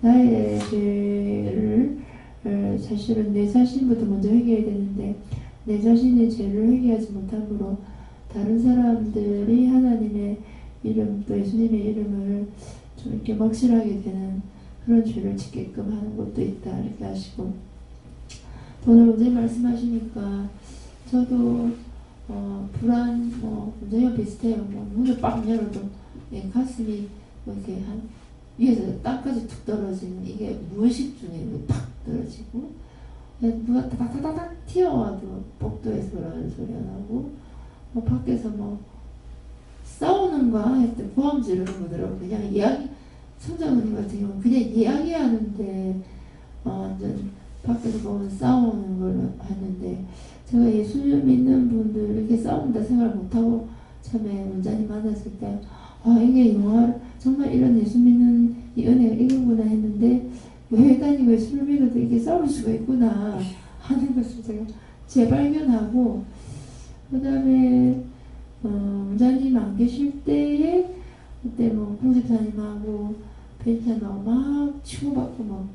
나의 죄를 사실은 내 자신부터 먼저 회개해야 되는데 내 자신의 죄를 회개하지 못함으로 다른 사람들이 하나님의 이름 또 예수님의 이름을 좀 이렇게 먹칠하게 되는 그런 죄를 짓게끔 하는 것도 있다 이렇게 하시고, 오늘 언제 말씀하시니까 저도 불안 문제가 비슷해요. 문을 빡 열어도 가슴이 이렇게 한 위에서 땅까지 툭 떨어지는, 이게 무의식 중에 팍 떨어지고, 누가 다다다닥 튀어와도 복도에서 그러는 소리가 나고, 밖에서 싸우는가 했더니 고함 지르는 거더라고. 그냥 이야기, 성장언니 같은 경우는 그냥 이야기하는데 완전 밖에서 보면 싸우는 걸 하는데, 제가 예수 믿는 분들 이렇게 싸운다 생각을 못하고 처음에 원장님 만났을 때 이게 정말 이런 예수 믿는 이 은혜가 이거구나 했는데, 교회 다니고 예수를 믿어도 이게 싸울 수가 있구나 하는 것을 제가 재발견하고, 그 다음에 원장님 안 계실 때에 그때 공집사님하고 벤찬하고 막 치고받고 막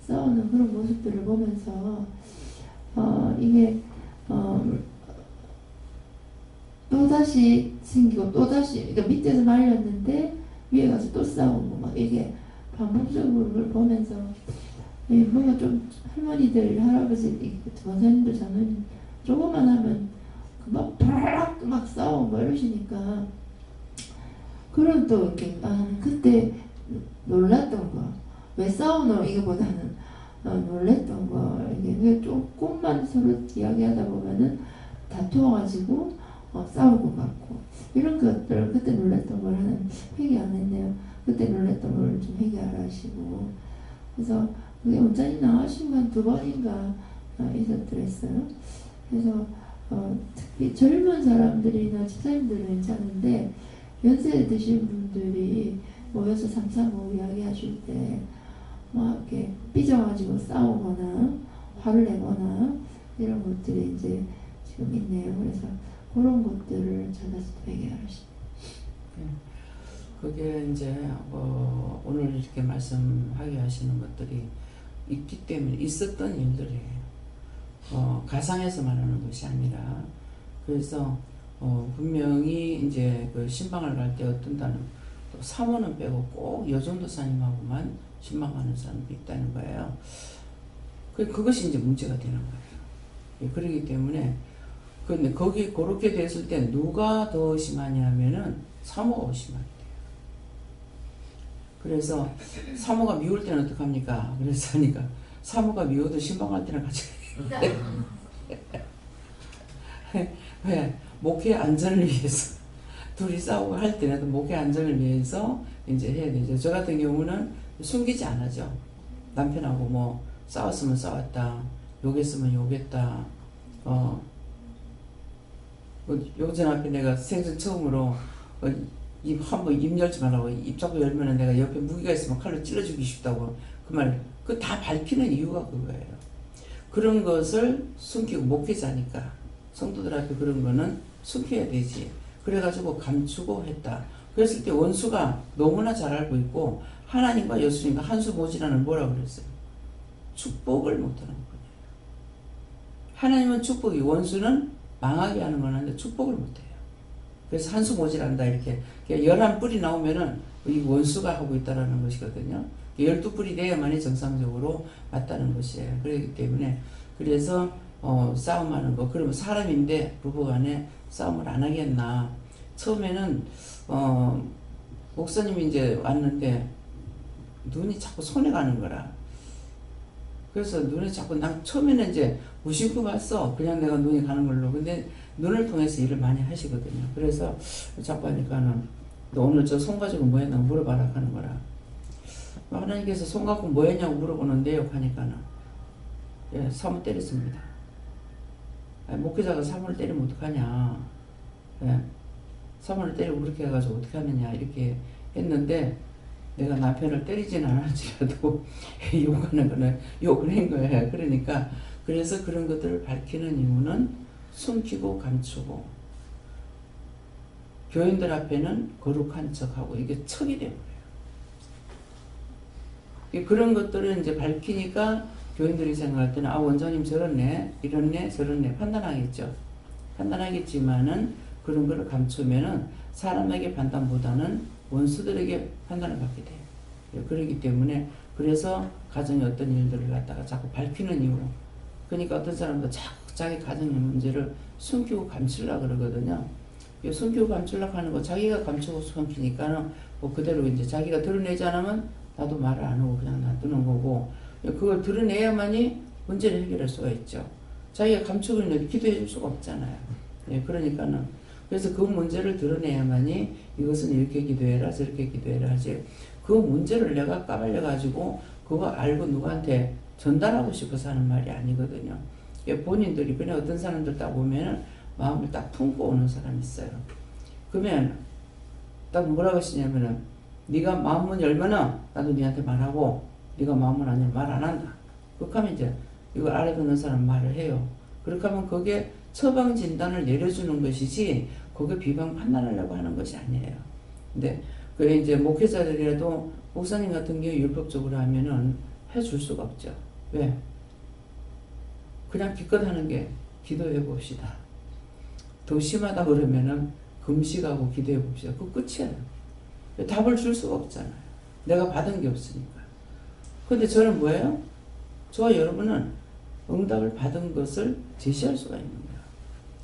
싸우는 그런 모습들을 보면서 이게 또다시 생기고 또다시 그러니까 밑에서 말렸는데 위에 가서 또 싸우고 막 이게 반복적으로 그걸 보면서 뭔가 좀 할머니들 할아버지 원사님들 장로님 조금만 하면 막 싸우고 막 이러시니까 그런 또 이렇게 그때 놀랐던 거 왜 싸우노 이거보다는 놀랬던 거 이게 조금만 서로 이야기하다 보면은 다투어가지고 싸우고 같고 이런 것들 그때 놀랬던 걸 하는 회개 안 했네요. 그때 놀랬던 걸 좀 회개하라 하시고 그래서 그게 원장님 나가신 건 2번인가 있었더랬어요. 그래서 특히 젊은 사람들이나 집사님들은 괜찮은데 연세 드신 분들이 모여서 335 이야기하실 때 막 이렇게 삐져가지고 싸우거나 화를 내거나 이런 것들이 이제 지금 있네요. 그래서 그런 것들을 찾아서 회개하시죠. 그게 이제 오늘 이렇게 말씀하게 하시는 것들이 있기 때문에 있었던 일들이에요. 가상에서 말하는 것이 아니라 그래서 분명히 이제 그 신방을 갈 때 어떤 다는 또 사모는 빼고 꼭 여전도사님하고만 신방하는 사람도 있다는 거예요. 그것이 이제 문제가 되는 거예요. 그렇기 때문에 근데 거기 그렇게 됐을 때 누가 더 심하냐면은 사모가 심하게 돼요. 그래서 사모가 미울 때는 어떡합니까? 그래서 하니까 사모가 미워도 신방할 때는 같이 왜? 목회 안전을 위해서 둘이 싸우고 할 때라도 목회 안전을 위해서 이제 해야 되죠. 저 같은 경우는 숨기지 않아죠. 남편하고 뭐 싸웠으면 싸웠다, 욕했으면 욕했다. 요전 앞에 내가 생전 처음으로 한번 입 열지 말라고 입 자꾸 열면은 내가 옆에 무기가 있으면 칼로 찔러주기 싶다고 그 말, 그 다 밝히는 이유가 그거예요. 그런 것을 숨기고 목회자니까 성도들 앞에 그런 거는 숨겨야 되지. 그래가지고 감추고 했다. 그랬을 때 원수가 너무나 잘 알고 있고 하나님과 예수님과 한수 모지라는 뭐라 그랬어요? 축복을 못하는 거예요. 하나님은 축복이 원수는 망하게 하는 거는데 축복을 못해요. 그래서 한수 모질한다 이렇게 11뿔이 나오면은 이 원수가 하고 있다라는 것이거든요. 12뿔이 돼야만이 정상적으로 맞다는 것이에요. 그렇기 때문에 그래서 싸움하는 거 그러면 사람인데 부부간에 싸움을 안 하겠나. 처음에는 목사님이 이제 왔는데 눈이 자꾸 손에 가는 거라. 그래서 눈에 자꾸 난 처음에는 이제 무심코 봤어. 그냥 내가 눈이 가는 걸로. 근데 눈을 통해서 일을 많이 하시거든요. 그래서 자꾸 하니까는 너 오늘 저 손 가지고 뭐 했나 물어봐라 하는 거라. 하나님께서 손 갖고 뭐 했냐고 물어보는데요 하니까는 예, 사모 때렸습니다. 목회자가 사모를 때리면 어떡하냐. 예, 사모를 때리고 그렇게 해가지고 어떻게 하느냐 이렇게 했는데 내가 남편을 때리진 않았지라도 욕하는 거는 욕을 한 거예요. 그러니까 그래서 그런 것들을 밝히는 이유는 숨기고 감추고 교인들 앞에는 거룩한 척하고 이게 척이 돼버려요. 그런 것들을 이제 밝히니까 교인들이 생각할 때는 원장님 저렇네 이렇네 저렇네 판단하겠죠. 판단하겠지만은 그런 거를 감추면은 사람에게 판단보다는 원수들에게 판단을 받게 돼요. 그렇기 때문에 그래서 가정의 어떤 일들을 갖다가 자꾸 밝히는 이유. 그러니까 어떤 사람도 자꾸 자기 가정의 문제를 숨기고 감추려고 그러거든요. 숨기고 감추려고 하는 거 자기가 감추고 숨기니까는 뭐 그대로 이제 자기가 드러내지 않으면 나도 말을 안 하고 그냥 놔두는 거고 그걸 드러내야만이 문제를 해결할 수가 있죠. 자기가 감추고 있는데 기도해 줄 수가 없잖아요. 그러니까는 그래서 그 문제를 드러내야만이 이것은 이렇게 기도해라 저렇게 기도해라 하지 그 문제를 내가 까발려 가지고 그거 알고 누구한테 전달하고 싶어서 하는 말이 아니거든요. 본인들이 그냥 어떤 사람들 딱 보면은 마음을 딱 품고 오는 사람이 있어요. 그러면 딱 뭐라고 하시냐면은 네가 마음문 열면은 나도 네한테 말하고 네가 마음문 안 열면 말 안 한다. 그렇게 하면 이제 이걸 알아듣는 사람 말을 해요. 그렇게 하면 그게 처방 진단을 내려주는 것이지 그게 비방 판단하려고 하는 것이 아니에요. 근데 그게 이제 목회자들이라도 목사님 같은 경우 율법적으로 하면은 해줄 수가 없죠. 왜? 그냥 기껏 하는 게 기도해 봅시다. 더 심하다 그러면은 금식하고 기도해 봅시다. 그 끝이에요. 답을 줄 수가 없잖아요. 내가 받은 게 없으니까. 근데 저는 뭐예요? 저와 여러분은 응답을 받은 것을 제시할 수가 있는 거예요.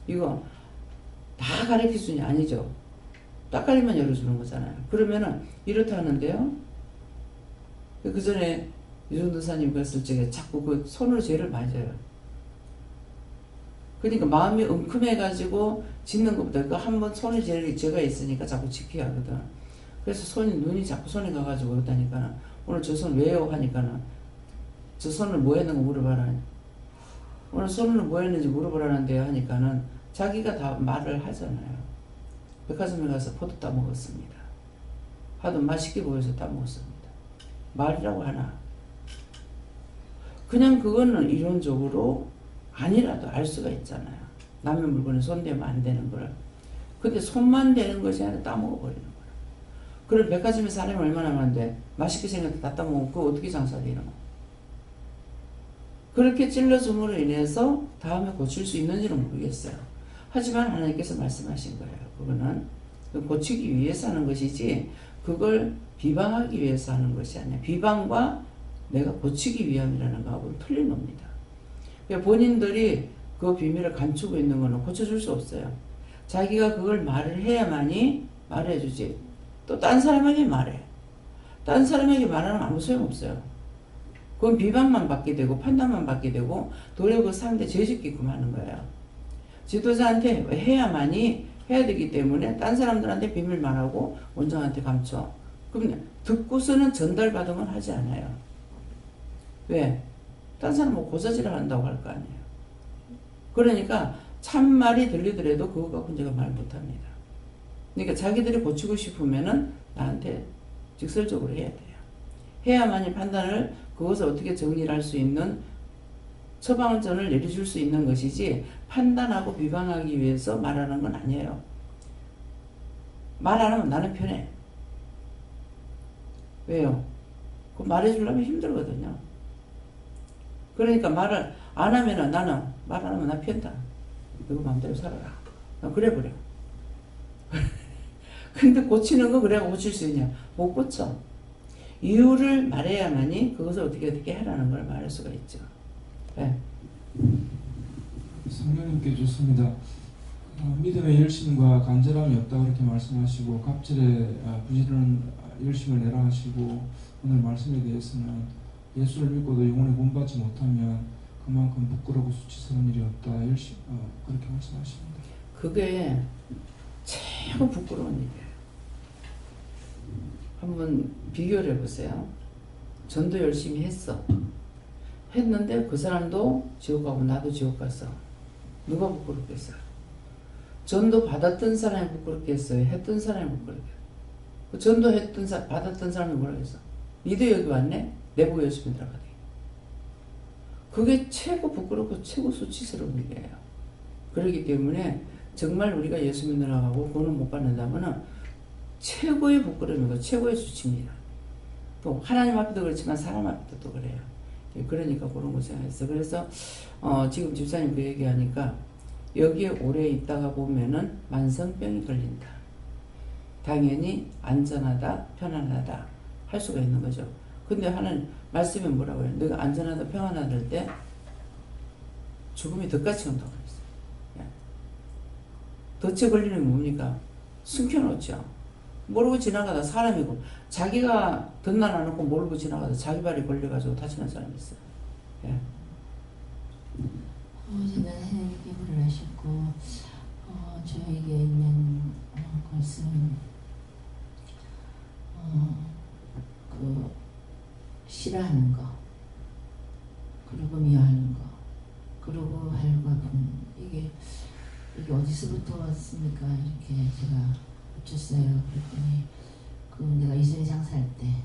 이거 다 가르쳐주니 아니죠. 딱가리만 열어주는 거잖아요. 그러면은 이렇다 하는데요. 그 전에 유전도사님 갔을 적에 자꾸 그 손으로 죄를 맞아요. 그러니까 마음이 웅큼해가지고 짓는 것보다 그 한 번 손에 죄가 있으니까 자꾸 지켜야 하거든. 그래서 눈이 자꾸 손에 가가지고 그러다니까 오늘 저 손 왜요? 하니까는 저 손을 뭐 했는 거 물어봐라. 오늘 손으로 뭐 했는지 물어보라는데요 하니까는 자기가 다 말을 하잖아요. 백화점에 가서 포도 따먹었습니다. 하도 맛있게 보여서 따먹었습니다. 말이라고 하나. 그냥 그거는 이론적으로 아니라도 알 수가 있잖아요. 남의 물건에 손대면 안 되는 걸. 근데 손만 대는 것이 아니라 따먹어버리는 거예요. 그럼 백화점에 사람이 얼마나 많은데 맛있게 생겨서 다 따먹으면 그거 어떻게 장사되는 거. 그렇게 찔러줌으로 인해서 다음에 고칠 수 있는지는 모르겠어요. 하지만 하나님께서 말씀하신 거예요. 그거는 고치기 위해서 하는 것이지 그걸 비방하기 위해서 하는 것이 아니야. 비방과 내가 고치기 위함이라는 거하고는 틀린 겁니다. 본인들이 그 비밀을 감추고 있는 거는 고쳐줄 수 없어요. 자기가 그걸 말을 해야만이 말해주지. 또 딴 사람에게 말해. 딴 사람에게 말하면 아무 소용없어요. 그건 비방만 받게 되고 판단만 받게 되고 도리어 그 상대 죄짓게끔 하는 거예요. 지도자한테 해야만이 해야 되기 때문에 딴 사람들한테 비밀 말하고 원장한테 감춰. 그럼 듣고서는 전달받은 건 하지 않아요. 왜? 딴 사람 뭐 고사질을 한다고 할 거 아니에요. 그러니까 참말이 들리더라도 그거 갖고 제가 말 못합니다. 그러니까 자기들이 고치고 싶으면은 나한테 직설적으로 해야 돼요. 해야만이 판단을 그것을 어떻게 정리를 할 수 있는 처방전을 내려줄 수 있는 것이지 판단하고 비방하기 위해서 말하는 건 아니에요. 말 안 하면 나는 편해. 왜요? 그 말해주려면 힘들거든요. 그러니까 말을 안 하면은 나는 말 안 하면 나 편다. 너가 마음대로 살아라. 나 그래 버려. 근데 고치는 거 그래야 고칠 수 있냐? 못 고쳐. 이유를 말해야만이 그것을 어떻게 하라는 걸 말할 수가 있죠. 네. 성령님께 좋습니다. 믿음의 열심과 간절함이 없다 그렇게 말씀하시고 갑질에 부지런한 열심을 내라 하시고 오늘 말씀에 대해서는 예수를 믿고도 영혼에 구원받지 못하면 그만큼 부끄러고 수치스러운 일이 없다 그렇게 말씀하십니다. 그게 최고 부끄러운 일이에요. 한번 비교를 해보세요. 전도 열심히 했는데 그 사람도 지옥 가고 나도 지옥 갔어. 누가 부끄럽겠어요? 전도 받았던 사람이 부끄럽겠어요? 했던 사람이 부끄럽겠어요? 그 전도 받았던 사람이 뭐라 했어? 니도 여기 왔네? 내보고 예수 믿으라 가대. 그게 최고 부끄럽고 최고 수치스러운 일이에요. 그렇기 때문에 정말 우리가 예수 믿으라 하고 구원을 못 받는다면은 최고의 부끄러움이고 최고의 수치입니다. 또 하나님 앞에도 그렇지만 사람 앞에도 또 그래요. 그러니까 그런 거 생각했어. 그래서 지금 집사님 그 얘기하니까 여기에 오래 있다가 보면은 만성병이 걸린다. 당연히 안전하다, 편안하다 할 수가 있는 거죠. 근데 하나님 말씀에 뭐라고 해요? 너가 안전하다, 평안하다 할 때 죽음이 덫같이 온다고 그랬어요. 덫에 걸리는 게 뭡니까? 숨겨놓죠. 모르고 지나가다 사람이고 자기가 덧날 안 놓고 모르고 지나가다 자기 발이 걸려가지고 다치는 사람이 있어요. 예. 어제는 하나님께 기도를 하셨고 저에게 있는 것은 그 싫어하는 거 그리고 미워하는 거 그리고 하려고 이게 어디서부터 왔습니까? 이렇게 제가 붙였어요. 그랬더니 그 내가 이전에 장사할 때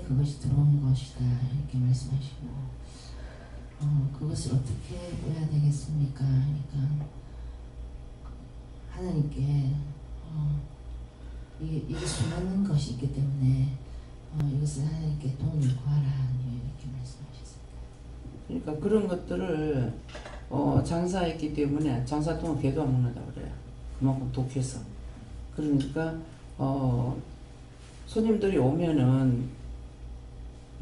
그것이 들어온 것이다 이렇게 말씀하시고 그것을 어떻게 해야 되겠습니까? 그러니까 하나님께 이게 수많은 것이 있기 때문에 이것을 하나님께 도움을 구하라 이렇게 말씀하셨습니다. 그러니까 그런 것들을 장사했기 때문에 장사 동안 개도 안 먹는다고 그래요. 그만큼 독해서. 그러니까 손님들이 오면은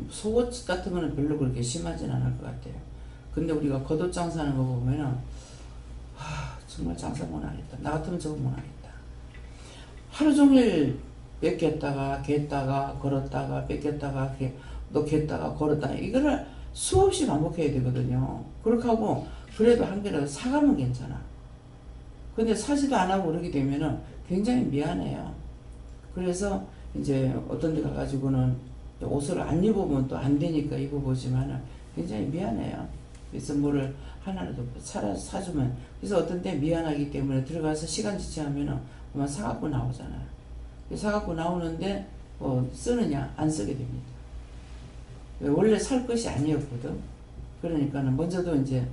속옷 같은 거는 별로 그렇게 심하진 않을 것 같아요. 근데 우리가 겉옷 장사하는 거 보면은 정말 장사 못하겠다. 나 같으면 저거 못하겠다. 하루 종일 뺏겼다가 겠다가 걸었다가 뺏겼다가 또 겠다가 걸었다가 이거를 수없이 반복해야 되거든요. 그렇게 하고 그래도 한 개라도 사가면 괜찮아. 근데 사지도 안 하고 그러게 되면은 굉장히 미안해요. 그래서 이제 어떤 데 가가지고는 옷을 안 입으면 또 안 되니까 입어보지만은 굉장히 미안해요. 그래서 뭐를 하나라도 사주면, 그래서 어떤 때 미안하기 때문에 들어가서 시간 지체하면은 그만 사갖고 나오잖아요. 사갖고 나오는데 쓰느냐? 안 쓰게 됩니다. 원래 살 것이 아니었거든. 그러니까는 먼저도 이제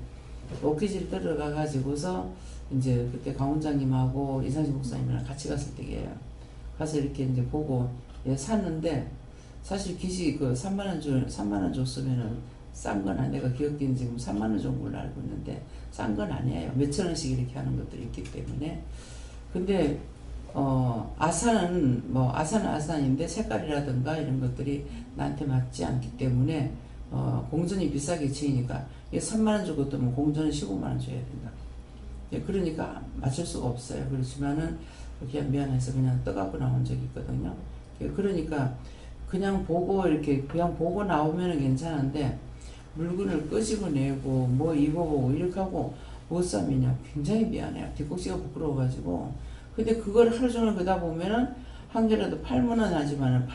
오키지를 들어가 가지고서 이제 그때 강원장님하고 이상진 목사님이랑 같이 갔을 때예요. 가서 이렇게 이제 보고 샀는데 사실 깃이 3만 원 줬으면은 싼 건 아니에요. 내가 기억기는 지금 3만 원 준 걸로 알고 있는데 싼 건 아니에요. 몇천 원씩 이렇게 하는 것들이 있기 때문에. 근데 아산은 아산인데 색깔이라든가 이런 것들이 나한테 맞지 않기 때문에 공전이 비싸게 치니까 이게 3만 원 주고 또 뭐 공전은 15만 원 줘야 된다. 그러니까 맞출 수가 없어요. 그렇지만은 그냥 미안해서 그냥 떠갖고 나온 적이 있거든요. 그러니까 그냥 보고 나오면은 괜찮은데 물건을 끄집어내고 뭐 입어보고 이렇게 하고 못 사면요 굉장히 미안해요. 뒷꼭지가 부끄러워가지고. 근데 그걸 하루 종일 그러다 보면은 한 개라도 팔면은 하지만은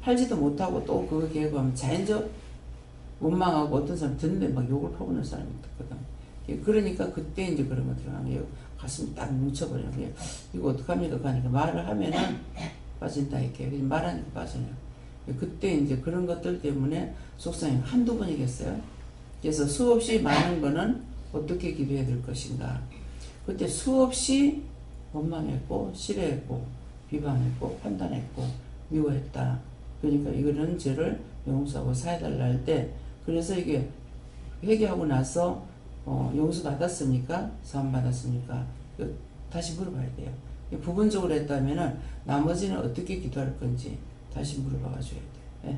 팔지도 못하고 또 그거 계획하면 자연적 원망하고 어떤 사람 듣는데 막 욕을 퍼부는 사람이 있거든. 그러니까 그때 이제 그런 거 들어가는 게 가슴이 딱 뭉쳐버리는 거예요. 이거 어떡합니까? 하니까 말을 하면은 빠진다 이렇게. 말하니까 빠져요. 그때 이제 그런 것들 때문에 속상해 한두 번이겠어요. 그래서 수없이 많은 거는 어떻게 기도해야 될 것인가. 그때 수없이 원망했고 싫어했고 비방했고 판단했고 미워했다. 그러니까 이거는 죄를 용서하고 사해달라 할 때, 그래서 이게 회개하고 나서 용서 받았습니까? 사함 받았습니까? 다시 물어봐야 돼요. 부분적으로 했다면은 나머지는 어떻게 기도할 건지 다시 물어봐 줘야 돼요.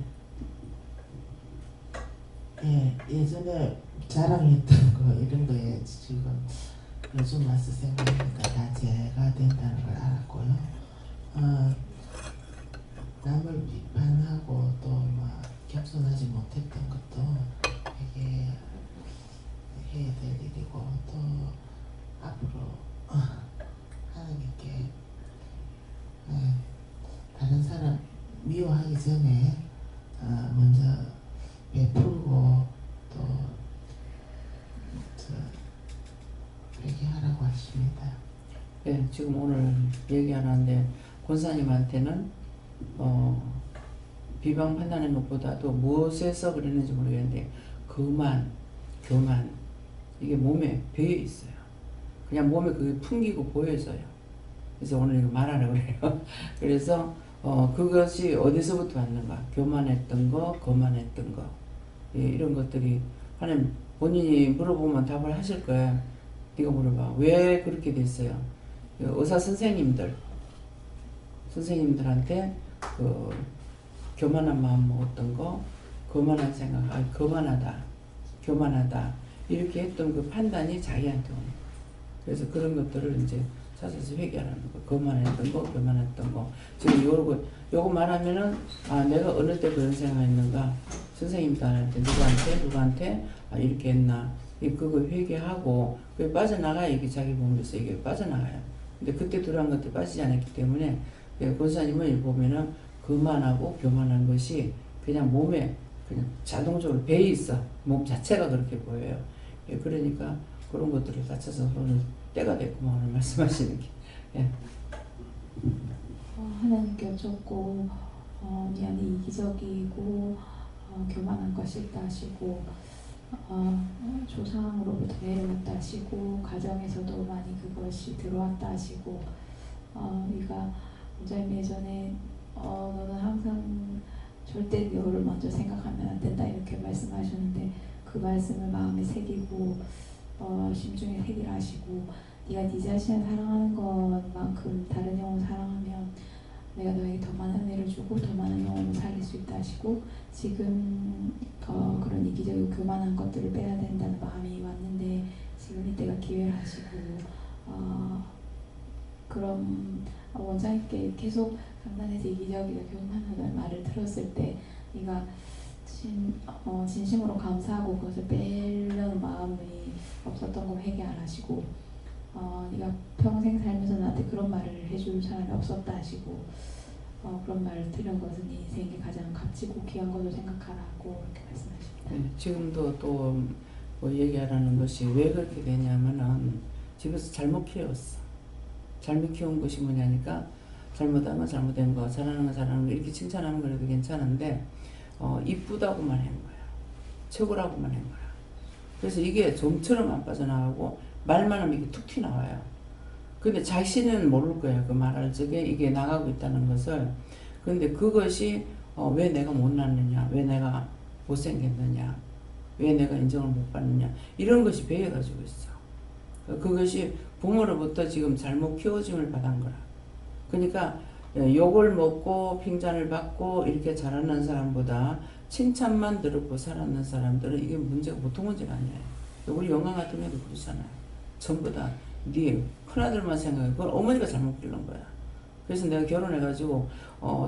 예, 예전에 자랑했던 거 이런 거에 지금 요즘 와서 생각하니까 다 죄가 된다는 걸 알았고요. 남을 비판하고 또 막 겸손하지 못했던 것도 되게 해야 될 일이고, 또 앞으로 하나님께 다른 사람 미워하기 전에 먼저 베풀고 또 회개하라고 하십니다. 네, 지금 오늘 얘기하는데 권사님한테는 비방 판단하는 것보다도 무엇에서 그랬는지 모르겠는데 교만 이게 몸에 배어 있어요. 그냥 몸에 그게 풍기고 보여져요. 그래서 오늘 이거 말하라고 그래요. 그래서 그것이 어디서부터 왔는가? 교만했던 거, 거만했던 거, 이런 것들이 하나님 본인이 물어보면 답을 하실 거예요. 네가 물어봐. 왜 그렇게 됐어요? 의사 선생님들한테 교만한 마음 먹었던 거, 거만한 생각, 교만하다 이렇게 했던 그 판단이 자기한테 오는 거예요. 그래서 그런 것들을 이제 찾아서 회개하는 거, 거만했던 거, 교만했던 거. 지금 요거 말하면은 내가 어느 때 그런 생각했는가? 선생님들한테 누구한테 이렇게 했나? 그거 회개하고 그게 빠져나가야 이게 자기 몸에서 이게 빠져나가요. 근데 그때 들어간 것들이 빠지지 않았기 때문에 권사님을 보면은 거만하고 교만한 것이 그냥 몸에 그냥 자동적으로 배에 있어. 몸 자체가 그렇게 보여요. 그러니까 그런 것들을 다쳐서 오늘 때가 됐구만 오늘 말씀하시는 게. 예. 하나님께 여쭙고 미안해 이기적이고 교만한 거 싫다 하시고 조상으로부터 내려왔다 하시고 가정에서도 많이 그것이 들어왔다 하시고 우리가 원장님 예전에 너는 항상 절대 너를 먼저 생각하면 안 된다 이렇게 말씀하셨는데 그 말씀을 마음에 새기고 심중에 새기라 하시고 네가 네 자신을 사랑하는 것만큼 다른 영혼 사랑하면 내가 너에게 더 많은 은혜를 주고 더 많은 영혼을 살릴 수 있다 하시고 지금 그런 이기적이고 교만한 것들을 빼야 된다는 마음이 왔는데 지금 이때가 기회를 하시고 그럼 원장님께 계속 강단에서 이기적이고 교만하다는 말을 들었을 때 네가 진심으로 감사하고 그것을 빼려는 마음이 없었던 거 회개 안 하시고 네가 평생 살면서 나한테 그런 말을 해줄 사람이 없었다 하시고 그런 말을 들은 것은 네 인생에 가장 값지고 귀한 것으로 생각하라고 이렇게 말씀하십니다. 네, 지금도 또 뭐 얘기하라는 것이 왜 그렇게 되냐면은 집에서 잘못 키웠어. 잘못 키운 것이 뭐냐니까 잘못하면 잘못된 거, 잘하는 거 잘하는 거 이렇게 칭찬하면 그래도 괜찮은데 이쁘다고만 한 거야. 최고라고만 한 거야. 그래서 이게 좀처럼 안 빠져나가고 말만 하면 이게 툭 튀나와요. 근데 자신은 모를 거야. 그 말할 적에 이게 나가고 있다는 것을. 근데 그것이 왜 내가 못났느냐, 왜 내가 못생겼느냐, 왜 내가 인정을 못 받느냐 이런 것이 배어가지고 있어. 그것이 부모로부터 지금 잘못 키워짐을 받은 거라. 그러니까 욕을 먹고 핀잔을 받고 이렇게 자라는 사람보다 칭찬만 들었고 살았는 사람들은 이게 문제가 보통 문제가 아니에요. 우리 영광 같은 경우도 그렇잖아요. 전부 다 네 큰아들만 생각해. 그건 어머니가 잘못 기른 거야. 그래서 내가 결혼해가지고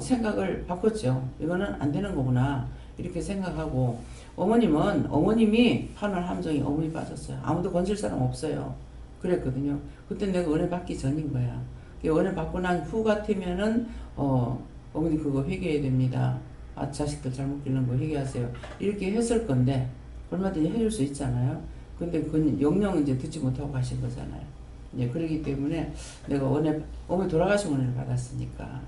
생각을 바꿨죠. 이거는 안 되는 거구나 이렇게 생각하고 어머님이 판을 함정이 어머니 빠졌어요. 아무도 건질 사람 없어요. 그랬거든요. 그때 내가 은혜 받기 전인 거야. 은혜 받고 난 후 같으면은 어머니 그거 회개해야 됩니다. 자식들 잘못 기른 거 회개하세요. 이렇게 했을 건데 얼마든지 해줄 수 있잖아요. 근데 그건 영영 이제 듣지 못하고 가신 거잖아요. 이제 그러기 때문에 내가 어머니 돌아가신 은혜를 받았으니까.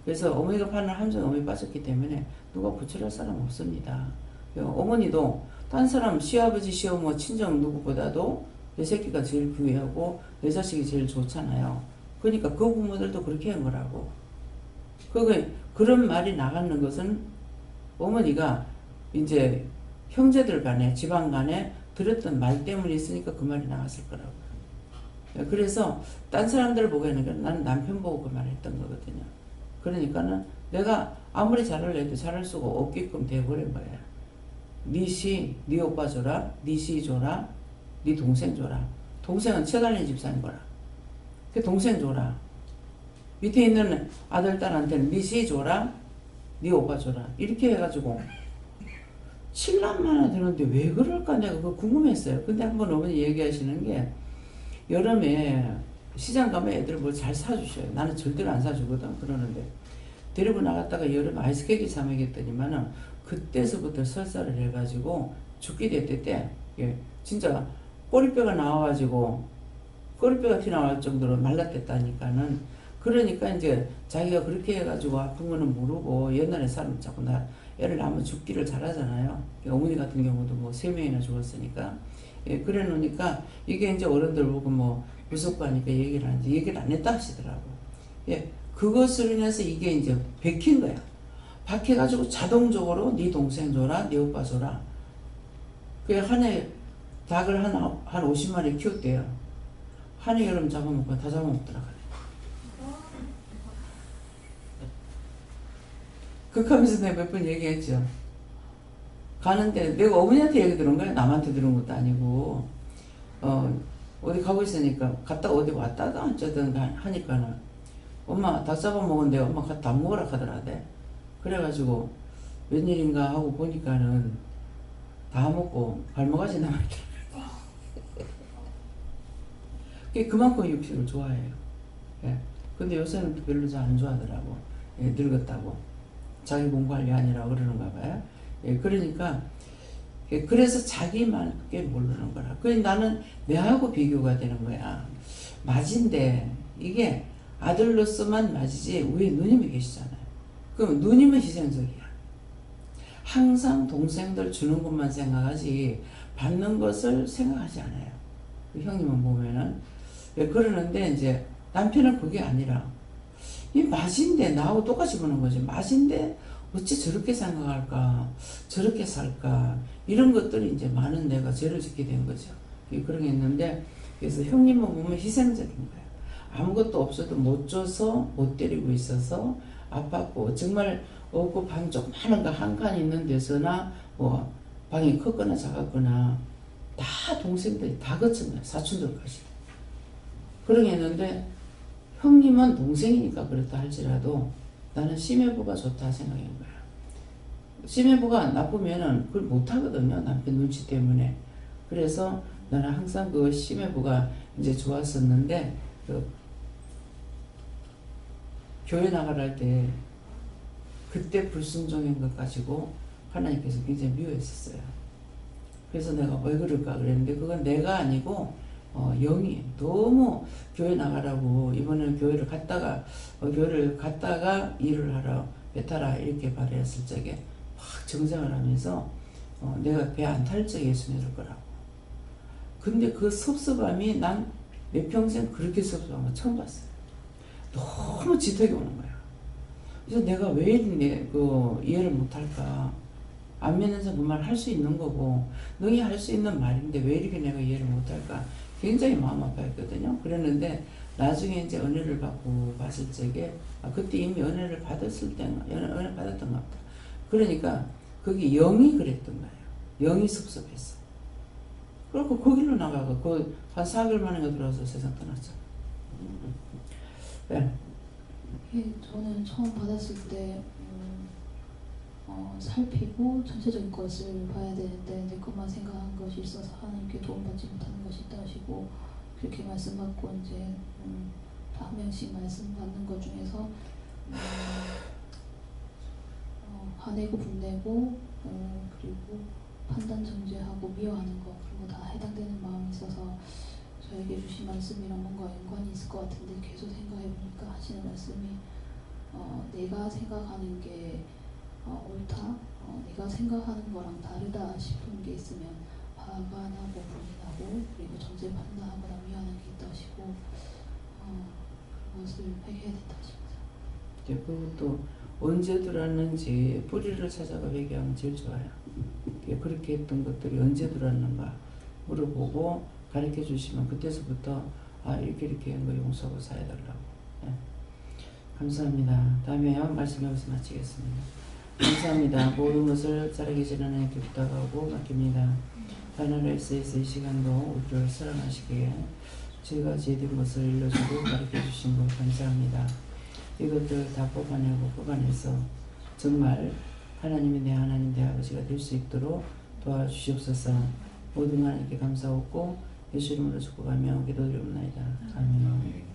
그래서 어머니가 파는 함정 어머니 빠졌기 때문에 누가 구출할 사람 없습니다. 어머니도 딴 사람 시아버지 시어머 친정 누구보다도 내 새끼가 제일 귀하고 내 자식이 제일 좋잖아요. 그러니까 그 부모들도 그렇게 한 거라고. 그런 말이 나가는 것은 어머니가 이제 형제들 간에 집안 간에 들었던 말 때문에 있으니까 그 말이 나갔을 거라고. 그래서 딴 사람들 보기에는 나는 남편 보고 그 말을 했던 거거든요. 그러니까는 내가 아무리 잘하려 해도 잘할 수가 없게끔 돼버린 거야. 네 시, 네 오빠 줘라, 네 시 줘라, 네 동생 줘라. 동생은 채달린 집사인 거라. 그 동생 줘라. 밑에 있는 아들, 딸한테는 네 시 줘라, 네 오빠 줘라. 이렇게 해가지고 7남만 원 되는데 왜 그럴까 내가 그거 궁금했어요. 근데 한번 어머니 얘기하시는 게 여름에 시장 가면 애들 뭘 잘 사주셔요. 나는 절대로 안 사주거든. 그러는데 데리고 나갔다가 여름 아이스케이크 사 먹였더니만은 그때서부터 설사를 해가지고 죽게 됐을 때 진짜 꼬리뼈가 나와가지고 꼬리뼈가 튀어나올 정도로 말랐댔다니까는. 그러니까 이제 자기가 그렇게 해가지고 아픈 거는 모르고 옛날에 사람 자꾸 애를 낳으면 죽기를 잘하잖아요. 어머니 같은 경우도 뭐 3명이나 죽었으니까. 그래 놓으니까 이게 이제 어른들 보고 뭐 무섭고 하니까 얘기를 하는데 얘기를 안 했다 하시더라고. 그것으로 인해서 이게 이제 박힌 거야. 박혀가지고 자동적으로 네 동생 줘라, 네 오빠 줘라. 한 해 닭을 한 50마리 키웠대요. 한 해 여름 잡아먹고 다 잡아먹더라고요. 극하면서 내가 몇 번 얘기했죠. 가는데 내가 어머니한테 얘기 들은 거야. 남한테 들은 것도 아니고. 어디 가고 있으니까 갔다 어디 왔다가 어쩌든 하니까는 엄마 닭 잡아먹었는데 엄마 닭 먹으라 하더라대. 그래가지고 웬일인가 하고 보니까는 다 먹고 발목까지 남아있더라고요. 그만큼 육식을 좋아해요. 근데 요새는 별로 잘 안 좋아하더라고. 늙었다고. 자기 몸 관리 아니라고 그러는가 봐요. 그러니까 그래서 자기만께 모르는 거라. 그래서 나는 내하고 비교가 되는 거야. 맞인데 이게 아들로서만 맞이지 위에 누님이 계시잖아요. 그럼 누님은 희생적이야. 항상 동생들 주는 것만 생각하지 받는 것을 생각하지 않아요. 형님은 보면은 그러는데 이제 남편은 그게 아니라 이 맞인데 나하고 똑같이 보는 거지. 맞인데 어찌 저렇게 생각할까, 저렇게 살까, 이런 것들이 이제 많은 내가 죄를 짓게 된 거죠. 그런 게 있는데, 그래서 형님은 보면 희생적인 거예요. 아무것도 없어도 못 줘서 못 때리고 있어서 아팠고, 정말 없고 방 조그마한 거 한 칸 있는 데서나 뭐 방이 컸거나 작았거나 다 동생들이 다 거친 거예요. 사촌들까지. 그런 게 있는데 형님은 동생이니까 그렇다 할지라도 나는 심해부가 좋다 생각한 거야. 심해부가 나쁘면은 그걸 못하거든요. 남편 눈치 때문에. 그래서 나는 항상 그 심해부가 이제 좋았었는데, 그 교회 나가라 할 때 그때 불순종인 것 가지고 하나님께서 굉장히 미워했었어요. 그래서 내가 왜 그럴까 그랬는데, 그건 내가 아니고 영이 너무 교회 나가라고, 이번에는 교회를 갔다가 일을 하라, 배타라 이렇게 말했을 적에 막 정장을 하면서 내가 배 안 탈 적에 예수 믿을 거라고. 근데 그 섭섭함이 난 내 평생 그렇게 섭섭한 거 처음 봤어요. 너무 지독이 오는 거야. 그래서 내가 왜 이해를 못할까. 안 믿는 사람 그 말 할 수 있는 거고, 너희 할 수 있는 말인데 왜 이렇게 내가 이해를 못할까. 굉장히 마음 아파했거든요. 그랬는데 나중에 이제 은혜를 받고 봤을 적에 그때 이미 은혜를 받았을 때인가, 은혜 받았던 것 같다. 그러니까 거기 영이 그랬던 거예요. 영이 섭섭했어. 그리고 거기로 나가고 한 4개월 만에 들어와서 세상 떠났죠. 네. 저는 처음 받았을 때 살피고 전체적인 것을 봐야 되는데 내 것만 생각한 것이 있어서 하나님께 도움받지 못하는 것이 있다 하시고, 그렇게 말씀받고 이제 한 명씩 말씀 받는 것 중에서 화내고 분내고 그리고 판단 정죄하고 미워하는 것, 그런 거 다 해당되는 마음이 있어서 저에게 주신 말씀이랑 뭔가 연관이 있을 것 같은데, 계속 생각해 보니까 하시는 말씀이 내가 생각하는 게 옳다, 내가 생각하는 거랑 다르다 싶은 게 있으면 화가 나고 분이 나고, 그리고 정죄 판단하거나 미워하는 게 있다 하시고 그것을 회개해야 된다 하십니다. 그것도 언제 들었는지 뿌리를 찾아가 회개하면 제일 좋아요. 그렇게 했던 것들이 언제 들었는가 물어보고 가르쳐 주시면 그때서부터 이렇게 한 거 용서하고 사해달라고. 네. 감사합니다. 다음에요. 말씀 여기서 마치겠습니다. 감사합니다. 모든 것을 잘하기 전에 하나님께 부탁하고 맡깁니다. 하늘에서 이 시간도 우리를 사랑하시기에 저희가 제된 것을 일러주고 가르쳐 주신 것 감사합니다. 이것들 다 뽑아내서 정말 하나님이 내 하나님 내 아버지가 될 수 있도록 도와주시옵소서. 모든 하나님께 감사하고 예수 이름으로 축복하며 기도드리옵나이다. 아멘.